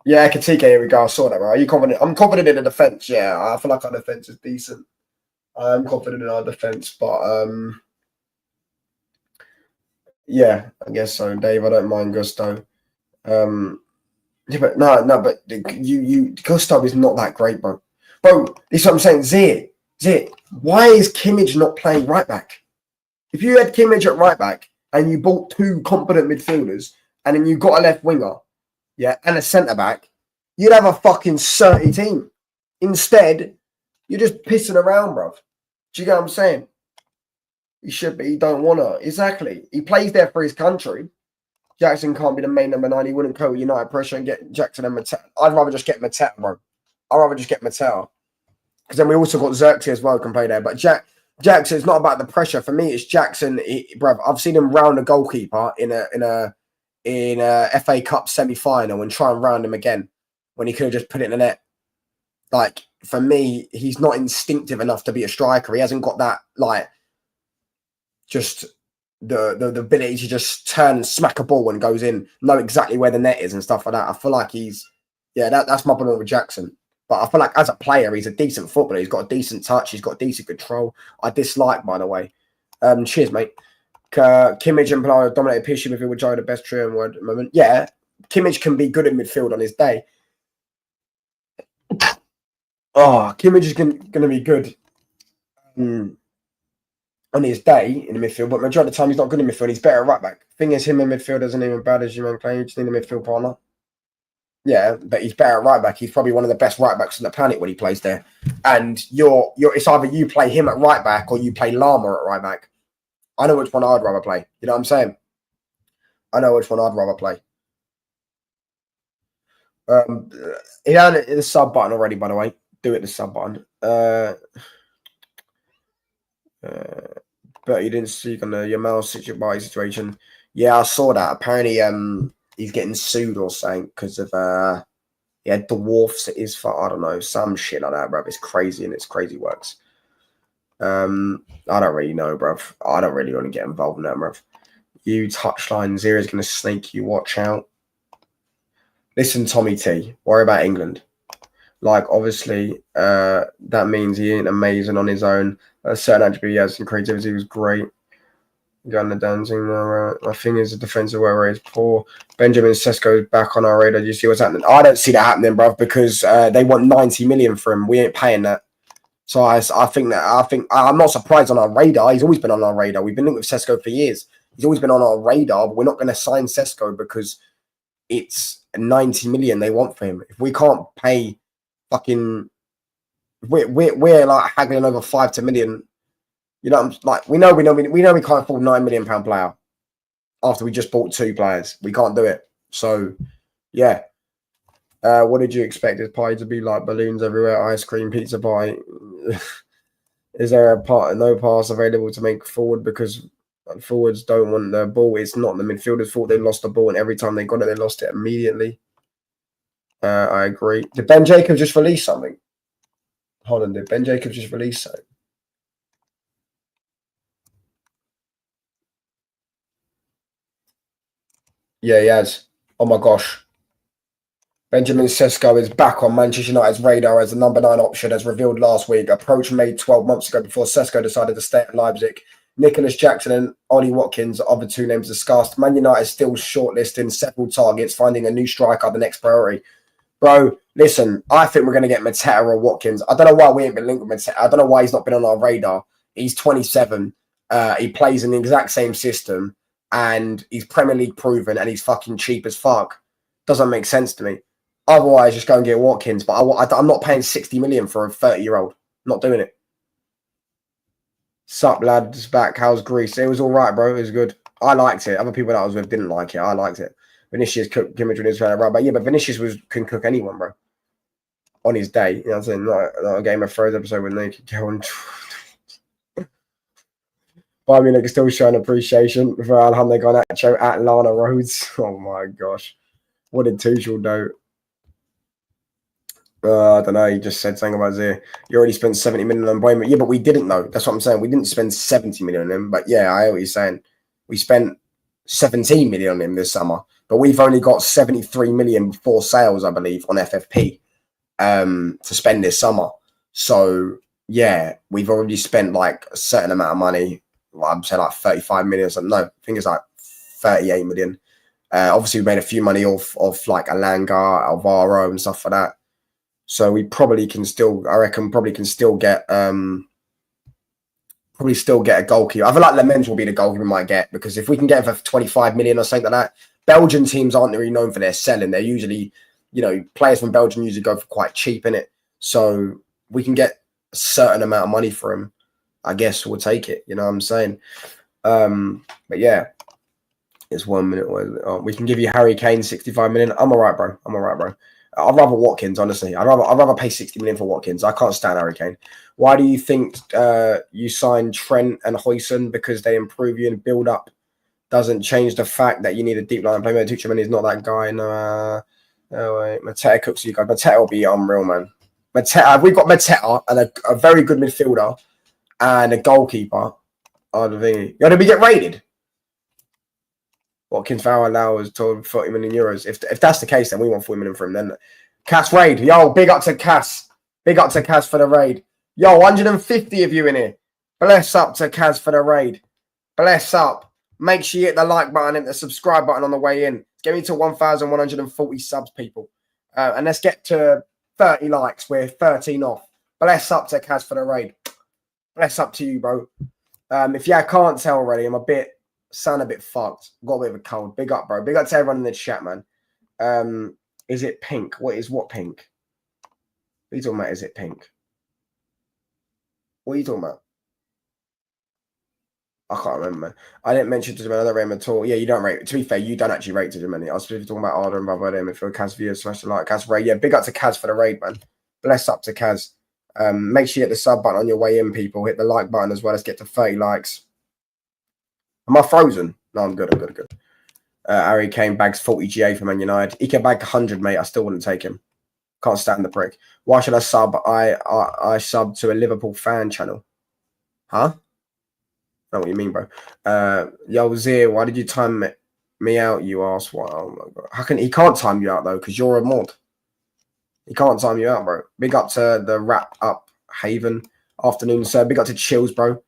Yeah, Katika, here we go. I saw that, bro. Are you confident? I'm confident in the defence. Yeah, I feel like our defence is decent. I am confident in our defence, but yeah, I guess so. Dave, I don't mind Gusto. Yeah, but but Gusto is not that great, bro. Bro, this is what I'm saying. Zit, why is Kimmich not playing right back? If you had Kimmich at right back and you bought 2 competent midfielders and then you got a left winger, yeah, and a centre back, you'd have a fucking 30 team. Instead, you're just pissing around, bruv. Do you get what I'm saying? He should be. He don't want to. Exactly. He plays there for his country. Jackson can't be the main number 9. He wouldn't cope with United pressure and get Jackson and Mateta. I'd rather just get Mateta, bro. I'd rather just get Mateta. Because then we also got Xerxes as well can play there. But Jackson, it's not about the pressure. For me, it's Jackson. Bruv, I've seen him round a goalkeeper in a FA Cup semi-final and try and round him again when he could have just put it in the net. Like, for me, he's not instinctive enough to be a striker. He hasn't got that, like, just the ability to just turn and smack a ball and goes in, know exactly where the net is and stuff like that. I feel like that's my problem with Jackson. But I feel like as a player, he's a decent footballer. He's got a decent touch. He's got decent control. I dislike, by the way. Cheers, mate. Kimmich and Palacio dominated pitch midfield with Joe the best trio in word at the moment. Yeah, Kimmich can be good in midfield on his day. Oh, Kimmich is going to be good on his day in the midfield, but majority of the time he's not good in midfield. He's better at right back. Thing is, him in midfield isn't even bad as you man playing. You just need a midfield partner. Yeah, but he's better at right back. He's probably one of the best right backs on the planet when he plays there. And it's either you play him at right back or you play Lama at right back. I know which one I'd rather play. You know what I'm saying? I know which one I'd rather play. He had the sub button already, by the way. Do it the sub button. But you didn't speak on the Yamal situation. Yeah, I saw that. Apparently, he's getting sued or something because of he had dwarfs at his I don't know, some shit like that, bruv. It's crazy and it's crazy works. I don't really know, bruv. I don't really want to get involved in that, bruv. You touchline zero is gonna snake you. Watch out. Listen, Tommy T. Worry about England. Like, obviously, that means he ain't amazing on his own. A certain attribute he has and creativity was great. Gun the dancing. My thing is the defensive work rate is poor. Benjamin Sesko is back on our radar. Do you see what's happening? I don't see that happening, bruv, because they want 90 million for him. We ain't paying that. So I think I'm not surprised on our radar. He's always been on our radar. We've been linked with Sesko for years. He's always been on our radar, but we're not going to sign Sesko because it's 90 million they want for him. If we can't pay fucking, we're like haggling over 5 to million. You know, like we know we can't afford £9 million player after we just bought 2 players. We can't do it. So, yeah. What did you expect his pie to be like? Balloons everywhere, ice cream, pizza pie. Is there no pass available to make forward because forwards don't want the ball? It's not the midfielders' fault. They lost the ball, and every time they got it, they lost it immediately. I agree. Did Ben Jacobs just release something? Hold on, did Ben Jacobs just release something? Yeah, he has. Oh my gosh. Benjamin Sesko is back on Manchester United's radar as the number 9 option, as revealed last week. Approach made 12 months ago before Sesko decided to stay at Leipzig. Nicholas Jackson and Ollie Watkins are the 2 names discussed. Man United is still shortlisting several targets, finding a new striker the next priority. Bro, listen, I think we're going to get Mateta or Watkins. I don't know why we ain't been linked with Mateta. I don't know why he's not been on our radar. He's 27. He plays in the exact same system, and he's Premier League proven, and he's fucking cheap as fuck. Doesn't make sense to me. Otherwise, just go and get Watkins. But I'm not paying 60 million for a 30-year-old. Not doing it. Sup, lads, back. How's Greece? It was all right, bro. It was good. I liked it. Other people that I was with didn't like it. I liked it. Vinicius cooked Kimmich was right, but yeah, but Vinicius can cook anyone, bro. On his day, you know what I'm saying? Not a Game of Thrones episode when they could go on. But I mean, they can still show an appreciation for Alejandro Garnacho at Lana Rhodes. Oh my gosh. What did Tuchel do? I don't know. He just said something about Zia. You already spent 70 million on Boyman. Yeah, but we didn't know. That's what I'm saying. We didn't spend 70 million on him. But yeah, I hear what you're saying. We spent 17 million on him this summer. But we've only got 73 million before sales, I believe, on FFP to spend this summer. So yeah, we've already spent like a certain amount of money. Well, I'm saying like 35 million or something. No, I think it's like 38 million. Obviously, we made a few money off like Alanga, Alvaro, and stuff like that. So we probably can still, I reckon, can still get a goalkeeper. I feel like Lemens will be the goalkeeper we might get, because if we can get him for 25 million or something like that, Belgian teams aren't really known for their selling. They're usually, you know, players from Belgium usually go for quite cheap, innit? So we can get a certain amount of money for him. I guess we'll take it. You know what I'm saying? But yeah, it's 1 minute. We can give you Harry Kane 65 million. I'm all right, bro. I'd rather Watkins, honestly. I'd rather pay 60 million for Watkins. I can't stand Harry Kane. Why do you think you signed Trent and Huijsen? Because they improve you and build up. Doesn't change the fact that you need a deep line player. Tuchel is not that guy. No, wait. Mateta cooks you guys. Mateta will be unreal, man. Mateta, we've got Mateta and a very good midfielder and a goalkeeper. Oh, the thing. You're going to get rated. Watkins Farrell now was told 40 million euros. If that's the case, then we want 40 million from him. Then Cass raid. Yo, big up to Cass. Big up to Cass for the raid. Yo, 150 of you in here. Bless up to Cass for the raid. Bless up. Make sure you hit the like button and the subscribe button on the way in. Get me to 1,140 subs, people. And let's get to 30 likes. We're 13 off. Bless up to Cass for the raid. Bless up to you, bro. If you can't tell already, sound a bit fucked. Got a bit of a cold. Big up, bro. Big up to everyone in the chat, man. Is it pink? What pink? What are you talking about? Is it pink? What are you talking about? I can't remember, man. I didn't mention to him another Rame at all. Yeah, you don't rate. To be fair, you don't actually rate to him any. I was talking about Arda and Valverde midfield. Kaz via / like Kaz Ray. Yeah, big up to Kaz for the raid, man. Bless up to Kaz. Make sure you hit the sub button on your way in, people. Hit the like button as well. Let's get to 30 likes. Am I frozen? No, I'm good. I'm good. Good. Harry Kane bags 40 GA for Man United. He can bag 100, mate. I still wouldn't take him. Can't stand the prick. Why should I sub? I sub to a Liverpool fan channel. Huh? I know what you mean, bro. Yo, Zir, why did you time me out? You asked. Why? Oh my god. How can he can't time you out though? Because you're a mod. He can't time you out, bro. Big up to the wrap up Haven afternoon, sir. Big up to Chills, bro.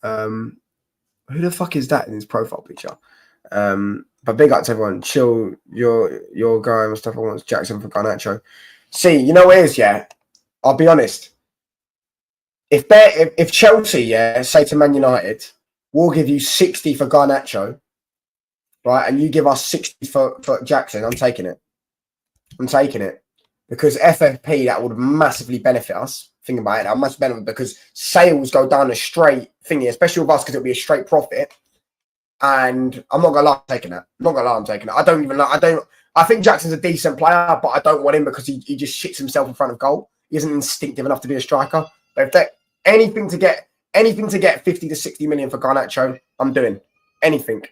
Who the fuck is that in his profile picture? But big up to everyone. Chill, your guy Mustafa wants Jackson for Garnacho. See, you know what it is, yeah? I'll be honest. If Chelsea, yeah, say to Man United, we'll give you 60 for Garnacho, right? And you give us 60 for Jackson, I'm taking it. I'm taking it. Because FFP, that would massively benefit us. Think about it. That must benefit because sales go down a straight thingy, especially with us because it'll be a straight profit. And I'm not gonna lie, I'm taking that. I'm not gonna lie, I'm taking it. I don't even know. I think Jackson's a decent player, but I don't want him because he just shits himself in front of goal. He isn't instinctive enough to be a striker. But if they anything to get 50 to 60 million for Garnacho, I'm doing anything.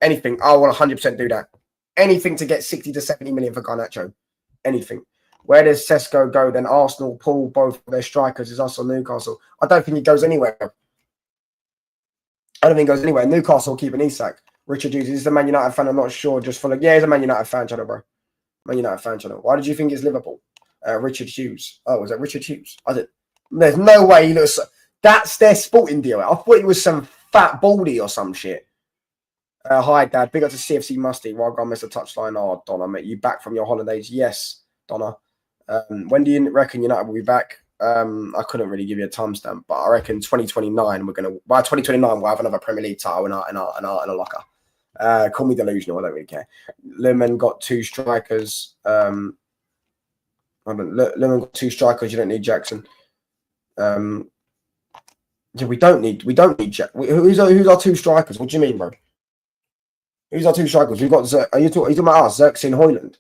I will 100% do that. Anything to get 60 to 70 million for Garnacho. Anything. Where does Sesko go? Then Arsenal pull both their strikers. Is us or Newcastle? I don't think he goes anywhere. I don't think he goes anywhere. Newcastle will keep an Isak. Richard Hughes is the Man United fan. I'm not sure. Just for he's a Man United fan channel, bro. Man United fan channel. Why did you think it's Liverpool? Richard Hughes. Oh, was that Richard Hughes? There's no way he looks. That's their sporting deal. I thought he was some fat baldy or some shit. Hi, Dad. Big up to CFC Musty. Well gone, Mr. Touchline. Oh, Donna, mate. You back from your holidays? Yes, Donna. When do you reckon United will be back? I couldn't really give you a timestamp, but I reckon 2029 by 2029 we'll have another Premier League title in a locker. Call me delusional, I don't really care. Lemon got 2 strikers. Lemon got 2 strikers. You don't need Jackson. Yeah, we don't need Jack. Who's our 2 strikers? What do you mean, bro? Who's our 2 strikers? We've got. Are you talking about us? Xerxes and Hoyland.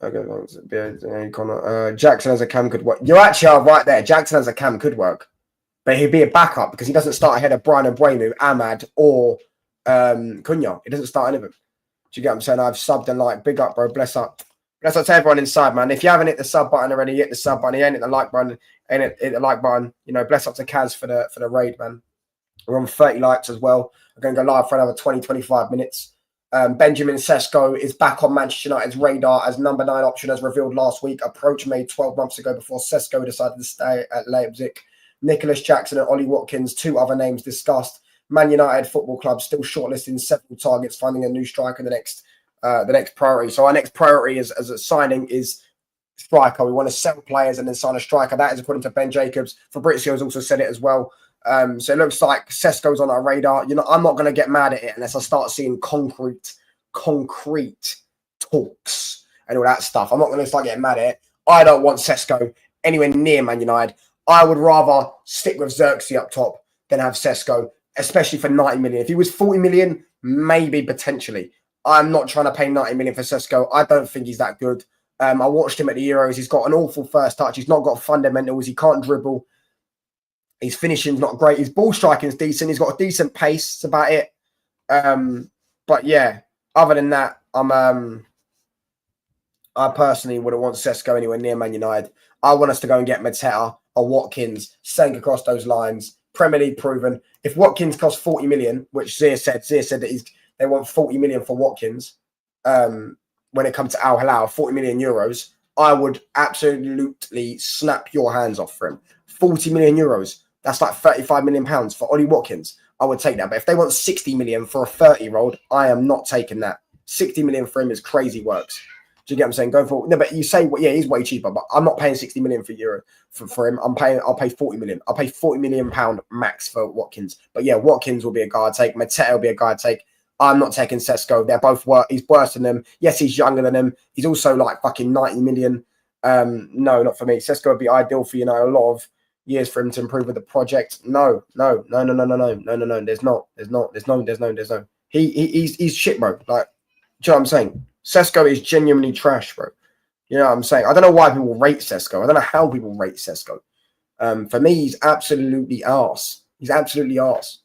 Okay, Connor. Jackson as a cam could work. You actually are right there. Jackson as a cam could work, but he'd be a backup because he doesn't start ahead of Brian Mbuemu, Ahmad, or Cunha. He doesn't start any of them. Do you get what I'm saying? I've subbed and like, big up, bro. Bless up. Bless up to everyone inside, man. If you haven't hit the sub button already, hit the sub button. You ain't hit the like button. Hit the like button. You know, bless up to Kaz for the raid, man. We're on 30 likes as well. We're going to go live for another 20-25 minutes. Benjamin Sesko is back on Manchester United's radar as number 9 option, as revealed last week. Approach made 12 months ago before Sesko decided to stay at Leipzig. Nicholas Jackson and Ollie Watkins, 2 other names discussed. Man United Football Club still shortlisting several targets, finding a new striker the next priority. So our next priority as a signing is striker. We want to sell players and then sign a striker. That is according to Ben Jacobs. Fabrizio has also said it as well. So it looks like Sesko's on our radar. You know, I'm not going to get mad at it unless I start seeing concrete talks and all that stuff. I'm not going to start getting mad at it. I don't want Sesko anywhere near Man United. I would rather stick with Xerxes up top than have Sesko, especially for 90 million. If he was 40 million, maybe potentially. I'm not trying to pay 90 million for Sesko. I don't think he's that good. I watched him at the Euros. He's got an awful first touch. He's not got fundamentals. He can't dribble. His finishing's not great. His ball striking's decent. He's got a decent pace. That's about it. But yeah, other than that, I personally wouldn't want Sesko anywhere near Man United. I want us to go and get Mateta or Watkins, staying across those lines. Premier League proven. If Watkins costs 40 million, which Zia said that they want 40 million for Watkins. When it comes to Al Hilal, 40 million euros, I would absolutely snap your hands off for him. 40 million euros. That's like 35 million pounds for Ollie Watkins. I would take that. But if they want 60 million for a 30-year-old, I am not taking that. 60 million for him is crazy works. Do you get what I'm saying? Go for no, but you say, well, yeah, he's way cheaper, but I'm not paying 60 million for him. I'll pay 40 million. I'll pay 40 million pound max for Watkins. But yeah, Watkins will be a guy I'd take. Mateta will be a guy I'd take. I'm not taking Sesko. They're both he's worse than them. Yes, he's younger than them. He's also like fucking 90 million. No, not for me. Sesko would be ideal for, you know, a lot of years for him to improve with the project. No. There's no. He's shit, bro. Like, do you know what I'm saying? Sesko is genuinely trash, bro. You know what I'm saying? I don't know why people rate Sesko. I don't know how people rate Sesko. For me, he's absolutely arse. He's absolutely arse.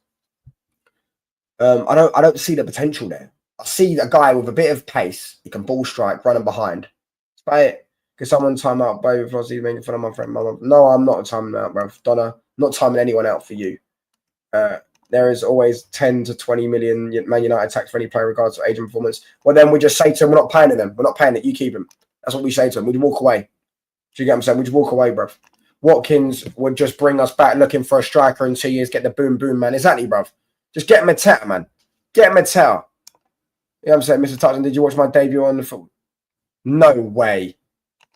I don't see the potential there. I see a guy with a bit of pace. He can ball strike, running behind. That's about it. Can someone time out both of us making fun of my friend? No, I'm not timing out, bro. Donna, not timing anyone out for you. There is always 10 to 20 million Man United tax for any player regardless of age and performance. Well, then we just say to him, we're not paying them. We're not paying it. You keep him. That's what we say to him. We walk away. Do you get what I'm saying? We just walk away, bro. Watkins would just bring us back looking for a striker in 2 years, get the boom, boom, man. Exactly, bro. Just get Mateta, man. Get Mateta. You know what I'm saying? Mr. Touchdown, did you watch my debut on the foot? No way.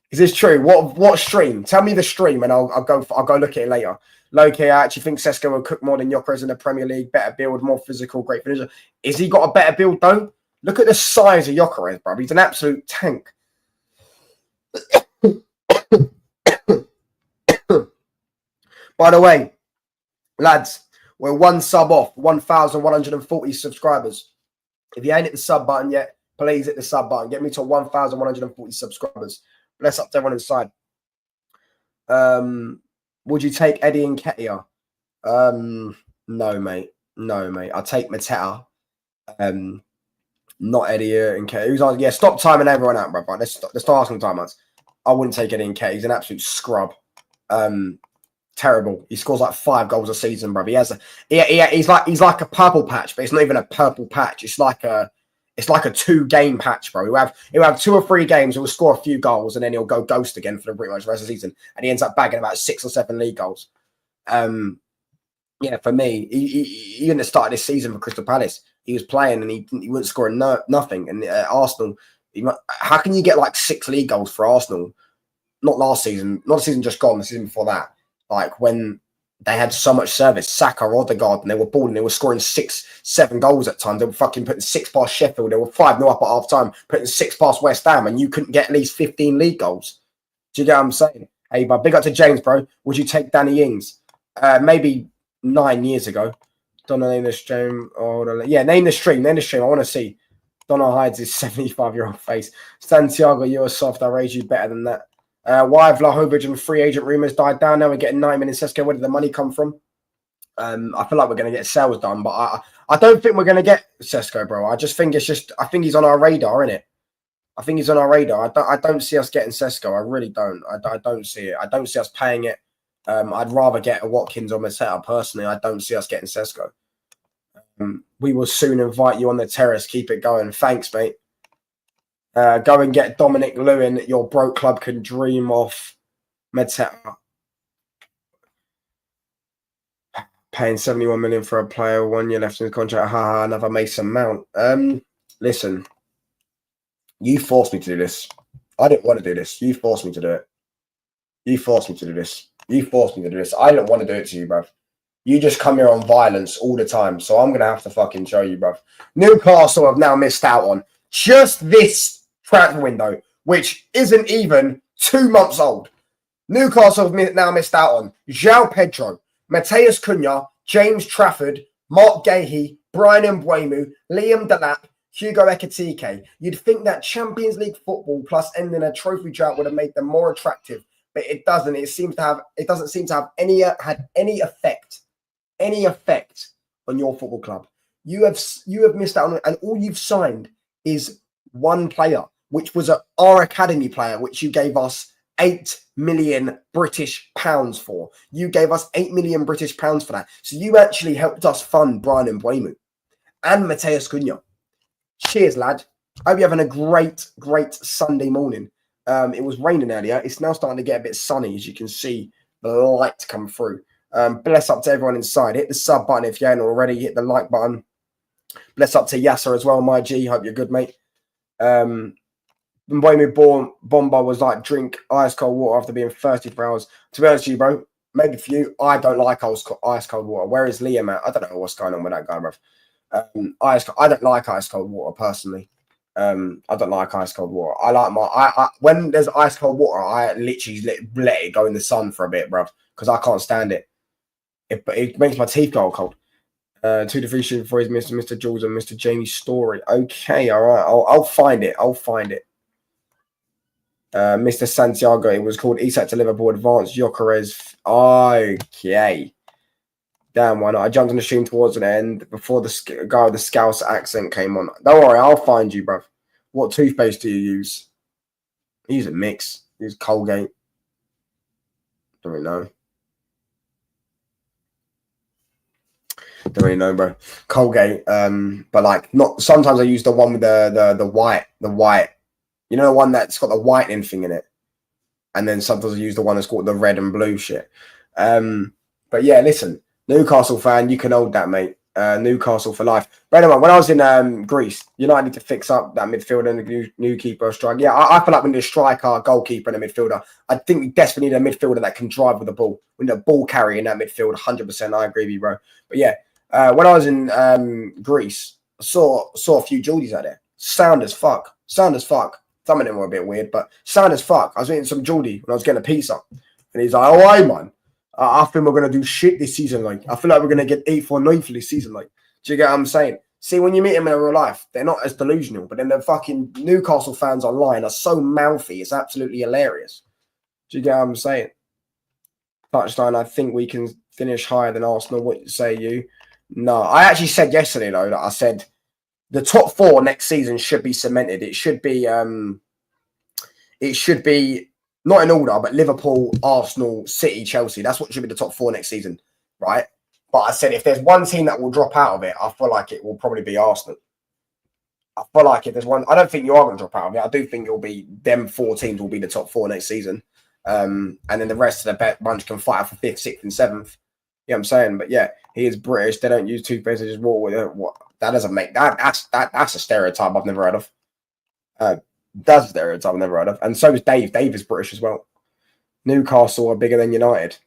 Is this true? What stream? Tell me the stream and I'll go look at it later. Loki, I actually think Sesko will cook more than Gyokeres in the Premier League. Better build, more physical, great finisher. Is he got a better build though? Look at the size of Gyokeres, bro. He's an absolute tank. By the way, lads, we're one sub off, 1,140 subscribers. If you ain't hit the sub button yet, please hit the sub button. Get me to 1,140 subscribers. Bless up to everyone inside. Would you take Eddie and Ketia? No, mate. No, mate. I'll take Mateta. Not Eddie and Ketia. Who's on? Yeah, stop timing everyone out, bro. Let's start asking timeouts. I wouldn't take Eddie and Ketia. He's an absolute scrub. Terrible. He scores like 5 goals a season, bro. He's like a purple patch, but it's not even a purple patch. It's like a 2-game patch, bro. He'll have 2 or 3 games. He'll score a few goals, and then he'll go ghost again for pretty much the rest of the season. And he ends up bagging about 6 or 7 league goals. Yeah, for me, he didn't have started this season for Crystal Palace. He was playing and he wasn't scoring nothing. And Arsenal, how can you get like 6 league goals for Arsenal? Not last season, not the season just gone, the season before that. Like when they had so much service, Saka, Odegaard, and they were balling. They were scoring 6, 7 goals at times. They were fucking putting 6 past Sheffield. They were 5-0 up at half time, putting 6 past West Ham, and you couldn't get at least 15 league goals. Do you get what I'm saying? Hey, but big up to James, bro. Would you take Danny Ings? Maybe 9 years ago. Don't name the stream. Yeah, name the stream. Name the stream. I want to see. Donna hides his 75-year-old face. Santiago, you're soft. I rate you better than that. Why have Vlahovic and free agent rumours died down? Now we're getting 9 million Sesko. Where did the money come from? I feel like we're going to get sales done, but I don't think we're going to get Sesko, bro. I think he's on our radar, innit? I think he's on our radar. I don't see us getting Sesko. I really don't. I don't see it. I don't see us paying it. I'd rather get a Watkins or Mateta personally. I don't see us getting Sesko. We will soon invite you on the terrace. Keep it going. Thanks, mate. Go and get Dominic Lewin. Your broke club can dream of Mateta. Paying 71 million for a player, 1 year left in his contract. Haha, another Mason Mount. Listen, you forced me to do this. I didn't want to do this. You forced me to do it. You forced me to do this. You forced me to do this. I didn't want to do it to you, bruv. You just come here on violence all the time. So I'm going to have to fucking show you, bruv. Newcastle have now missed out on just this transfer window, which isn't even 2 months old. Newcastle have now missed out on João Pedro, Mateus Cunha, James Trafford, Mark Gahey, Brian Mbeumo, Liam Delap, Hugo Ekitike. You'd think that Champions League football plus ending a trophy drought would have made them more attractive, but it doesn't. It doesn't seem to have any effect on your football club. You have missed out on it, and all you've signed is one player, which was our academy player, which you gave us 8 million British pounds for. You gave us 8 million British pounds for that. So you actually helped us fund Brian Mbeumo and Mateus Cunha. Cheers, lad. I hope you're having a great Sunday morning. It was raining earlier. It's now starting to get a bit sunny, as you can see the light come through. Bless up to everyone inside. Hit the sub button if you haven't already. Hit the like button. Bless up to Yasser as well, my G. Hope you're good, mate. Mbeumo Bomba was like drink ice cold water after being thirsty for hours. To be honest with you, bro, maybe for you, I don't like ice cold water. Where is Liam at? I don't know what's going on with that guy, bro. I don't like ice cold water personally. I don't like ice cold water. I like when there's ice cold water, I literally let it go in the sun for a bit, bro. because I can't stand it. It makes my teeth go cold. 2 to 3 shooting for his Mr. Jules and Mr. Jamie Story. Okay, all right. I'll find it. I'll find it. Mr. Santiago, it was called Isak to Liverpool Advanced Gyokeres. Okay. Damn, why not? I jumped on the stream towards an end before the guy with the Scouse accent came on. Don't worry, I'll find you, bruv. What toothpaste do you use? I use a mix. I use Colgate. Don't really know. Don't really know, bro. Colgate. But like not sometimes I use the one with the white. You know, the one that's got the whitening thing in it. And then sometimes I use the one that's got the red and blue shit. But yeah, listen, Newcastle fan, you can hold that, mate. Newcastle for life. But anyway, when I was in Greece, United need to fix up that midfield and the new keeper strike. Yeah, I feel like we need a striker, goalkeeper, and a midfielder. I think we desperately need a midfielder that can drive with the ball. We need a ball carrier in that midfield. 100%. I agree with you, bro. But yeah, when I was in Greece, I saw a few Geordies out there. Sound as fuck. Sound as fuck. Some of them were a bit weird, but sound as fuck. I was eating some Geordie when I was getting a pizza. And he's like, oh, hey, man. I think we're going to do shit this season. Like, I feel like we're going to get 8th or 9th for this season. Like, do you get what I'm saying? See, when you meet them in real life, they're not as delusional. But then the fucking Newcastle fans online are so mouthy. It's absolutely hilarious. Do you get what I'm saying? Touchline, I think we can finish higher than Arsenal. What say you? No, I actually said yesterday, though, that I said the top 4 next season should be cemented. It should be not in order, but Liverpool, Arsenal, City, Chelsea. That's what should be the top 4 next season, right? But I said if there's one team that will drop out of it, I feel like it will probably be Arsenal. I feel like if there's one, I don't think you are going to drop out of it. I do think it'll be them 4 teams will be the top 4 next season. And then the rest of the bunch can fight for 5th, 6th, and 7th. You know what I'm saying? But yeah, he is British. They don't use toothpaste. They just walk with it. What? That doesn't make that's a stereotype I've never heard of. That's a stereotype I've never heard of. And so is Dave. Dave is British as well. Newcastle are bigger than United.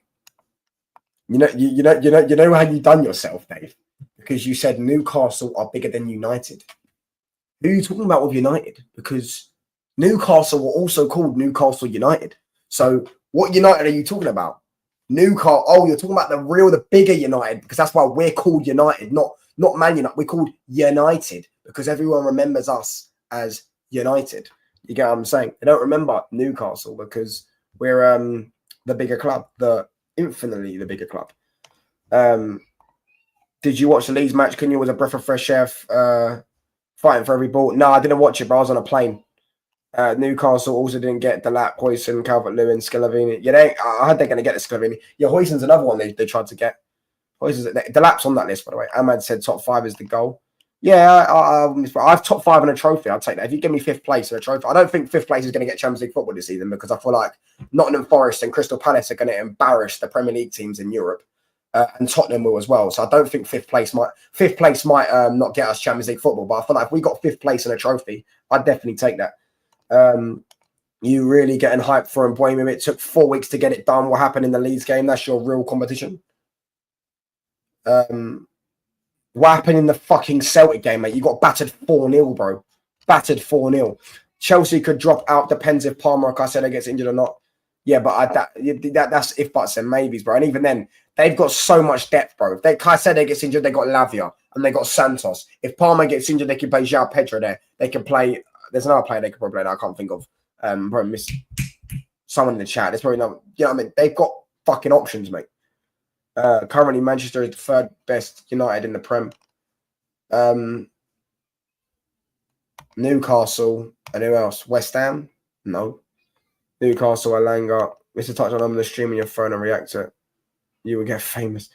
You know how you done yourself, Dave, because you said Newcastle are bigger than United. Who are you talking about with United? Because Newcastle were also called Newcastle United. So what United are you talking about? Newcastle. Oh, you're talking about the bigger United, because that's why we're called United, not Man United. We're called United because everyone remembers us as United. You get what I'm saying? They don't remember Newcastle because we're the bigger club, infinitely the bigger club. Did you watch the Leeds match? Cunha was a breath of fresh air, fighting for every ball. No, I didn't watch it, but I was on a plane. Newcastle also didn't get Delap, Hoyson, Calvert-Lewin, Scalavini. Yeah, I heard they're going to get the Scalavini. Yeah, Hoyson's another one they tried to get. Delap's on that list, by the way. Ahmad said top 5 is the goal. Yeah, I've top 5 in a trophy. I'll take that. If you give me 5th place in a trophy, I don't think 5th place is going to get Champions League football this season because I feel like Nottingham Forest and Crystal Palace are going to embarrass the Premier League teams in Europe, and Tottenham will as well. So I don't think 5th place might not get us Champions League football. But I feel like if we got 5th place in a trophy, I'd definitely take that. You really getting hyped for Mbeumo. It took 4 weeks to get it done. What happened in the Leeds game? That's your real competition. What happened in the fucking Celtic game, mate? You got battered 4-0, bro. Battered 4-0. Chelsea could drop out. Depends if Palmer or Caicedo gets injured or not. Yeah, but that's if buts and maybes, bro. And even then, they've got so much depth, bro. If Caicedo gets injured, they got Lavia and they got Santos. If Palmer gets injured, they can play João Pedro there. They can play. There's another player they could probably play that I can't think of. Probably miss someone in the chat. There's probably not. You know what I mean? They've got fucking options, mate. Currently, Manchester is the 3rd best United in the Prem. Newcastle and who else? West Ham? No. Newcastle, Alanga. Mr. Touch on the stream on your phone and react to it. You will get famous.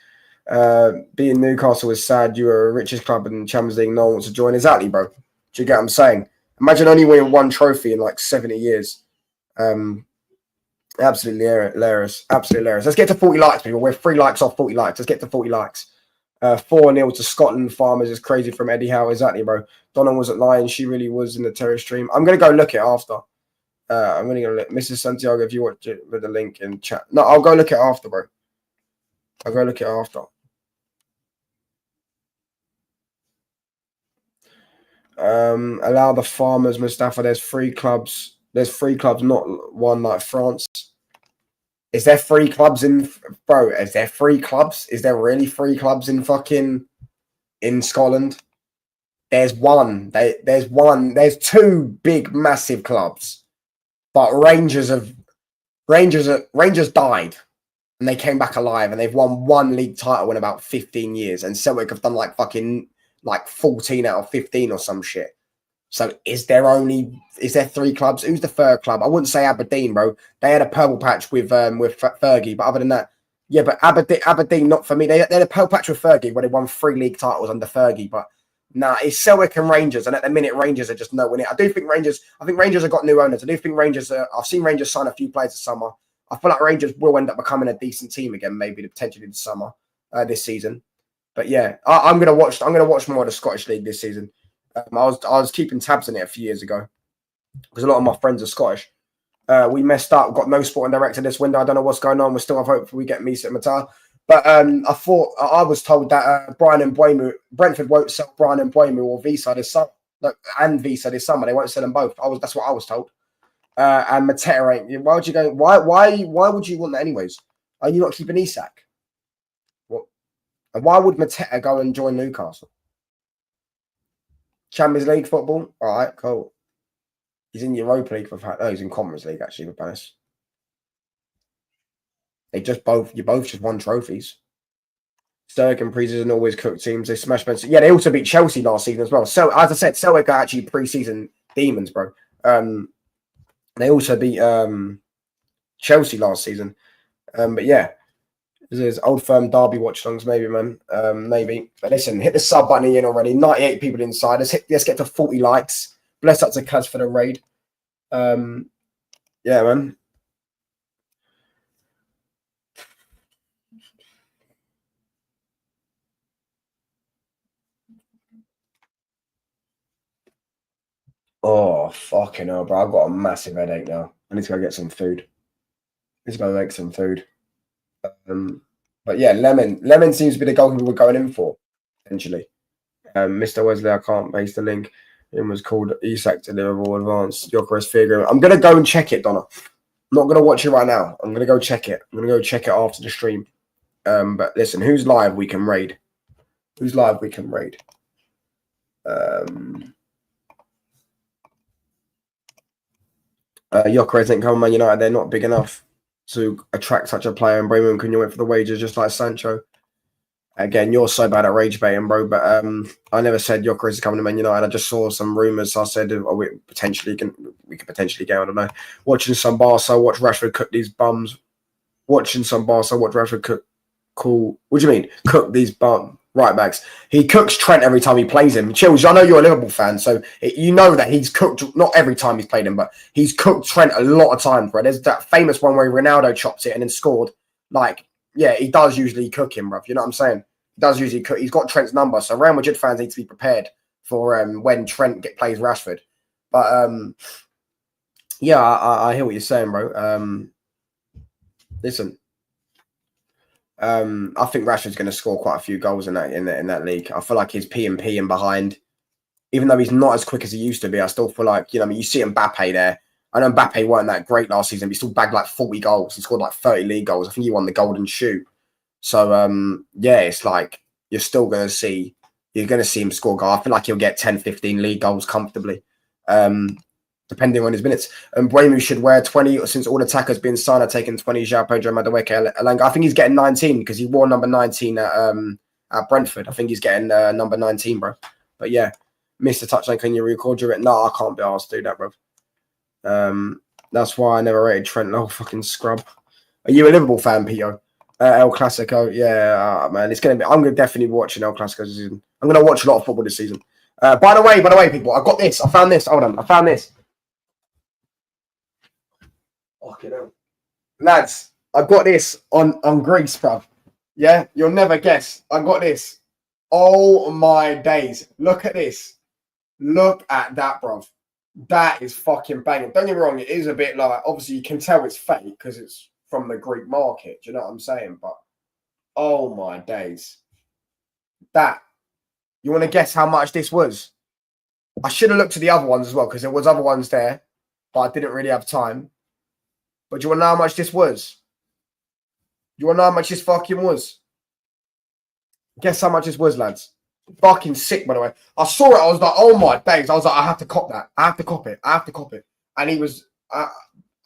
Being Newcastle is sad. You are the richest club in Champions League. No one wants to join. Exactly, bro. Do you get what I'm saying? Imagine only winning 1 trophy in like 70 years. Absolutely hilarious. Absolutely hilarious. Let's get to 40 likes, people. We're 3 likes off 40 likes. Let's get to 40 likes. 4-0 to Scotland. Farmers is crazy from Eddie Howe. Exactly, bro. Donna wasn't lying. She really was in the terror stream. I'm going to go look it after. I'm going to go look. Mrs. Santiago, if you watch it with the link in chat. No, I'll go look it after, bro. I'll go look it after. Allow the farmers, Mustafa. There's 3 clubs. There's 3 clubs, not one like France. Is there 3 clubs in, bro? Is there 3 clubs? Is there really 3 clubs in fucking in Scotland? There's one. There's one. There's 2 big, massive clubs, but Rangers died and they came back alive and they've won 1 league title in about 15 years, and Celtic have done like fucking like 14 out of 15 or some shit. So is there 3 clubs? Who's the third club? I wouldn't say Aberdeen, bro. They had a purple patch with Fergie, but other than that, yeah. But Aberdeen, not for me. They had a purple patch with Fergie where they won 3 league titles under Fergie. But nah, it's Celtic and Rangers, and at the minute, Rangers are just nowhere near. I think Rangers have got new owners. I do think Rangers. I've seen Rangers sign a few players this summer. I feel like Rangers will end up becoming a decent team again, maybe potentially this summer, this season. But yeah, I'm gonna watch more of the Scottish League this season. I was keeping tabs on it a few years ago because a lot of my friends are Scottish. We messed up, got no sporting director this window. I don't know what's going on. We still have hope we get Misa Matar. But I was told that Brentford won't sell Brian and Buemu or Visa this summer. And Visa this summer. They won't sell them both. That's what I was told. And Mateta ain't. Why would you go? Why would you want that anyways? Are you not keeping Isak? What? And why would Mateta go and join Newcastle? Champions League football? All right, cool. He's in Europa League he's in Conference League actually with Palace. You both just won trophies. Sterling and Preseason always cook teams. They smashed Manchester. Yeah, they also beat Chelsea last season as well. So as I said, Celtic are actually preseason demons, bro. They also beat Chelsea last season. But yeah. This is old firm derby watch songs, maybe, man. Maybe. But listen, hit the sub button in already. 98 people inside. Let's get to 40 likes. Bless up to Kaz for the raid. Yeah, man. Oh, fucking hell, bro. I've got a massive headache now. I need to go get some food. Let's go make some food. But yeah, Lemon seems to be the goalkeeper we're going in for, essentially. Mr. Wesley, I can't paste the link. It was called Isak to Liverpool Advanced Gyokeres Figure. I'm going to go and check it, Donna. I'm not going to watch it right now. I'm going to go check it. I'm going to go check it after the stream. But listen, who's live we can raid? Who's live we can raid? Gyokeres ain't coming Man United. They're not big enough to attract such a player. And Bremen can you wait for the wages just like Sancho? Again, you're so bad at rage baiting, bro. But I never said Gyokeres is coming to Man United. I just saw some rumours. So I said, we could potentially get. I don't know. Watching some Barca, watch Rashford cook these bums. Watching some Barca, watch Rashford cook. Cool. What do you mean? Cook these bum right backs. He cooks Trent every time he plays him. Chills. I know you're a Liverpool fan, so you know that he's cooked. Not every time he's played him, but he's cooked Trent a lot of times, bro. There's that famous one where Ronaldo chopped it and then scored. Like, yeah, he does usually cook him, bro. You know what I'm saying? Does usually cook. He's got Trent's number, so Real Madrid fans need to be prepared for when Trent plays Rashford. But yeah, I hear what you're saying, bro. Listen, I think Rashford's going to score quite a few goals in that league. I feel like he's P and behind, even though he's not as quick as he used to be. I still feel like you see Mbappe there. I know Mbappe weren't that great last season, but he still bagged like 40 goals. He scored like 30 league goals. I think he won the Golden Shoe. So yeah, it's like you're going to see him score goals. I feel like he'll get 10, 15 league goals comfortably, depending on his minutes. And Bremu should wear 20 since all attackers been signed are taking 20. João Pedro, Madueke, Elanga. I think he's getting 19 because he wore number 19 at Brentford. I think he's getting number 19, bro. But yeah, Mr. Touchline, can you record your it? No, I can't be asked to do that, bro. That's why I never rated Trent. Oh, fucking scrub. Are you a Liverpool fan, Pio? El Clasico, yeah, man. It's gonna be. I'm gonna definitely be watching El Clasico this season. I'm gonna watch a lot of football this season. By the way, people, I got this. I found this. Hold on, I found this. Okay, no. Lads, I got this on Greece, bruv. Yeah, you'll never guess. I got this. Oh my days! Look at this. Look at that, bruv. That is fucking banging. Don't get me wrong. It is a bit like obviously you can tell it's fake because it's from the Greek market. Do you know what I'm saying? But oh my days. That. You want to guess how much this was? I should have looked at the other ones as well because there was other ones there, but I didn't really have time. But do you want to know how much this was? You want to know how much this fucking was? Guess how much this was, lads? Fucking sick, by the way. I saw it. I was like, oh my days. I was like, I have to cop that. I have to cop it. I have to cop it. And he was, I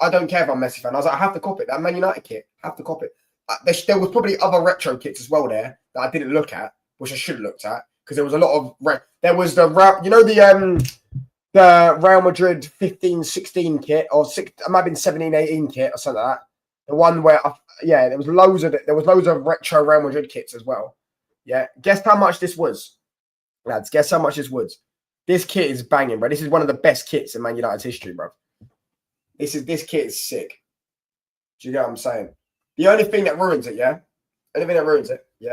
don't care if I'm a Messi fan. I was like, I have to cop it. That Man United kit. I have to cop it. There was probably other retro kits as well there that I didn't look at, which I should have looked at, because there was a lot of there was the Real Madrid 15-16 kit, or it might have been 17-18 kit or something like that. The one where there was loads of retro Real Madrid kits as well. Yeah, guess how much this was, lads. Guess how much this was. This kit is banging, bro. This is one of the best kits in Man United's history, bro. This kit is sick. Do you get what I'm saying? The only thing that ruins it,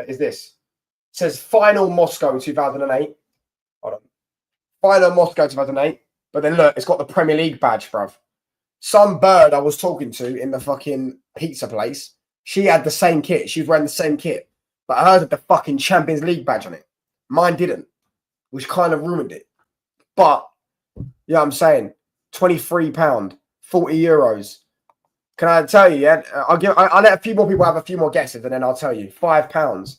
is this. It says Final Moscow 2008. Hold on. Final Moscow 2008. But then look, it's got the Premier League badge, bruv. Some bird I was talking to in the fucking pizza place, she had the same kit. She was wearing the same kit. But I heard of the fucking Champions League badge on it. Mine didn't, which kind of ruined it. But, you know what I'm saying? £23, 40 euros. Can I tell you, yeah? I'll let a few more people have a few more guesses, and then I'll tell you. £5.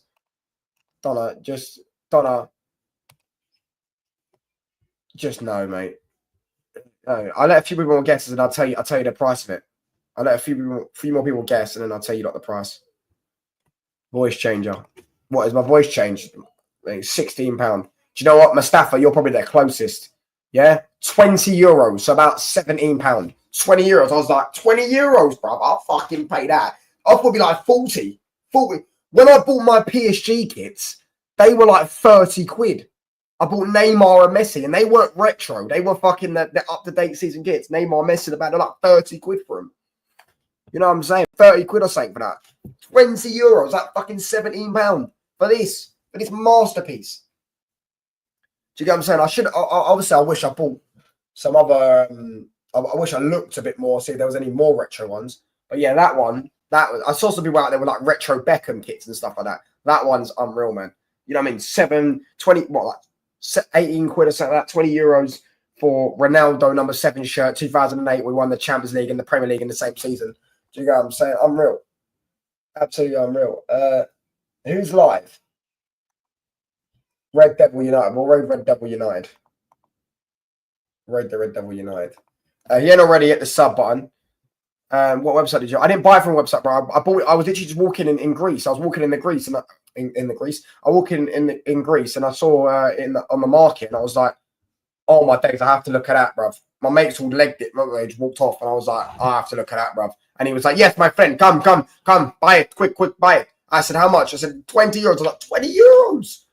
Donna, just no, mate. No, I'll let a few people more guesses, and I'll tell you the price of it. I'll let a few more people guess, and then I'll tell you the price. Voice changer. What is my voice change? £16. Do you know what, Mustafa? You're probably the closest. Yeah, €20, so about £17. €20. I was like, €20, bro. I'll fucking pay that. I'll probably like 40. When I bought my PSG kits, they were like 30 quid. I bought Neymar and Messi, and they weren't retro. They were fucking the up-to-date season kits. Neymar, Messi, they're like 30 quid for them. You know what I'm saying? 30 quid or something for that. €20, like fucking £17 for this masterpiece. Do you get what I'm saying? I wish I bought some other. I wish I looked a bit more, see if there was any more retro ones. But yeah, that one, I saw some people out there with like retro Beckham kits and stuff like that. That one's unreal, man. You know what I mean? 18 quid or something like that, €20 for Ronaldo number 7 shirt, 2008. We won the Champions League and the Premier League in the same season. Do you get what I'm saying? Unreal. Absolutely unreal. Who's live? Red Devil United. We'll raid Red Devil United. Raid the Red Devil United. He ain't already hit the sub button. What website did you? I didn't buy it from a website, bro. I bought it. I was literally just walking in Greece. I was walking in the Greece and I walk in Greece and I saw on the market and I was like, oh my days, I have to look at that, bruv. My mates all legged it. They just walked off and I was like, I have to look at that, bruv. And he was like, yes, my friend, come, buy it, quick, buy it. I said, how much? I said, €20. I was like, €20.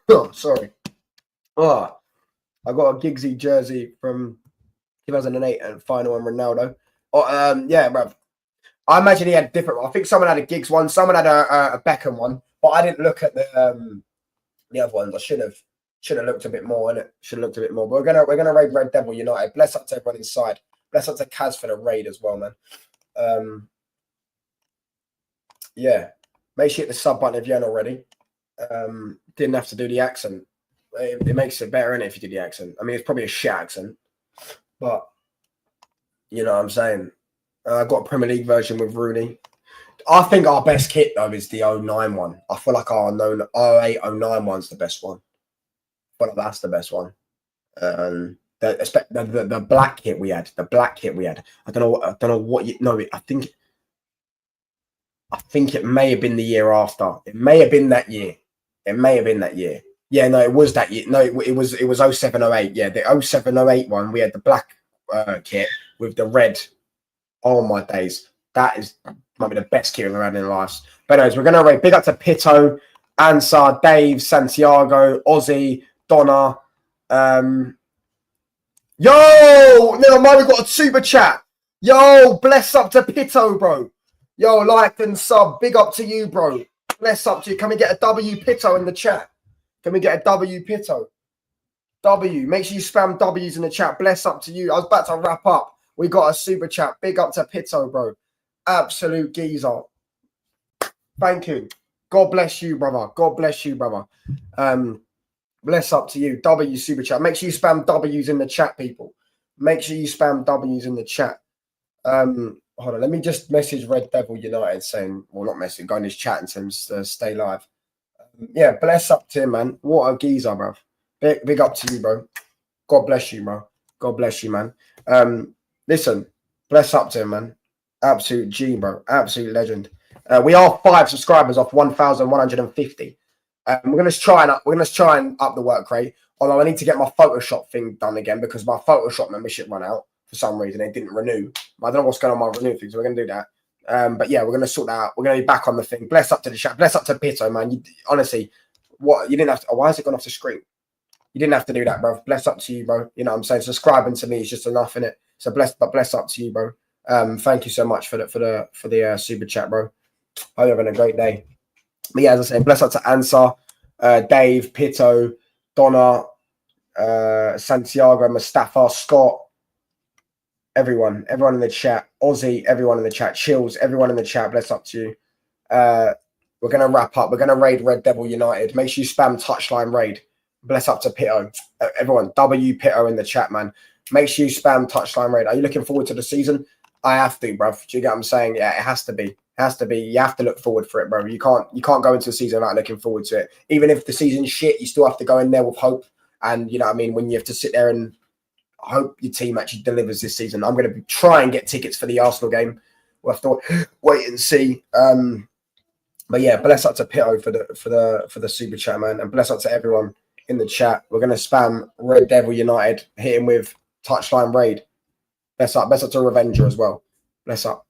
Oh, sorry. Oh, I got a Giggsy jersey from 2008 and final on Ronaldo. Oh, yeah, bruv. I imagine he had different. I think someone had a Giggs one, someone had a Beckham one, but I didn't look at the other ones. I should have looked a bit more, innit? Should have looked a bit more. But we're gonna raid Red Devil United. Bless up to everyone inside. Bless up to Kaz for the raid as well, man. Yeah. Make sure you hit the sub button if you haven't already. Didn't have to do the accent. It makes it better, innit, if you do the accent. I mean, it's probably a shit accent, but you know what I'm saying. I got a Premier League version with Rooney. I think our best kit though is the 09 one. I feel like our 08, 09 one's the best one. But that's the best one. The black kit we had. I don't know what you know. I think it may have been the year after. It may have been that year. Yeah, no, it was that year. No, it was 07, 08. Yeah, the 07, 08 one. We had the black kit with the red. Oh my days. That might be the best kit we've ever had in our lives. But anyways, we're going to rate big up to Pito, Ansar, Dave, Santiago, Ozzy, Donna. Yo! Never mind, we got a super chat. Yo, bless up to Pito, bro. Yo, like and sub. Big up to you, bro. Bless up to you. Can we get a W Pito in the chat? Can we get a W Pito? W. Make sure you spam W's in the chat. Bless up to you. I was about to wrap up. We got a super chat. Big up to Pito, bro. Absolute geezer. Thank you. God bless you, brother. God bless you, brother. Bless up to you. W super chat. Make sure you spam W's in the chat, people. Make sure you spam W's in the chat. Hold on, let me just message Red Devil United saying, well, not message, go in his chat and tell him to stay live. Yeah, bless up to him, man. What a geezer, bro. Big up to you, bro. God bless you, bro. God bless you, man. Listen, bless up to him, man. Absolute G, bro. Absolute legend. We are 5 subscribers off 1,150. We're gonna try and up the work rate. Although I need to get my Photoshop thing done again because my Photoshop membership ran out for some reason. It didn't renew. I don't know what's going on with my renew thing, so we're gonna do that. But yeah, we're gonna sort that out. We're gonna be back on the thing. Bless up to the chat. Bless up to Pito, man. Honestly, what you didn't have to. Why has it gone off the screen? You didn't have to do that, bro. Bless up to you, bro. You know what I'm saying? Subscribing to me is just enough, innit? So bless up to you, bro. Thank you so much for the super chat, bro. Hope you're having a great day. But yeah, as I said, bless up to Ansar, Dave, Pito, Donna, Santiago, Mustafa, Scott, everyone in the chat, Aussie, everyone in the chat, Chills, everyone in the chat. Bless up to you. We're gonna wrap up. We're gonna raid Red Devil United. Make sure you spam touchline raid. Bless up to Pito. Everyone, W Pito in the chat, man. Make sure you spam touchline raid. Are you looking forward to the season? I have to, bro. Do you get what I'm saying? Yeah, it has to be. It has to be. You have to look forward for it, bro. You can't go into the season without looking forward to it. Even if the season's shit, you still have to go in there with hope. And you know what I mean? When you have to sit there and hope your team actually delivers this season. I'm going to try and get tickets for the Arsenal game. We'll have to wait and see. But yeah, bless up to Pito for the super chat, man, and bless up to everyone in the chat. We're going to spam Red Devil United, hit him with touchline raid. Bless up to Revenger as well. Bless up.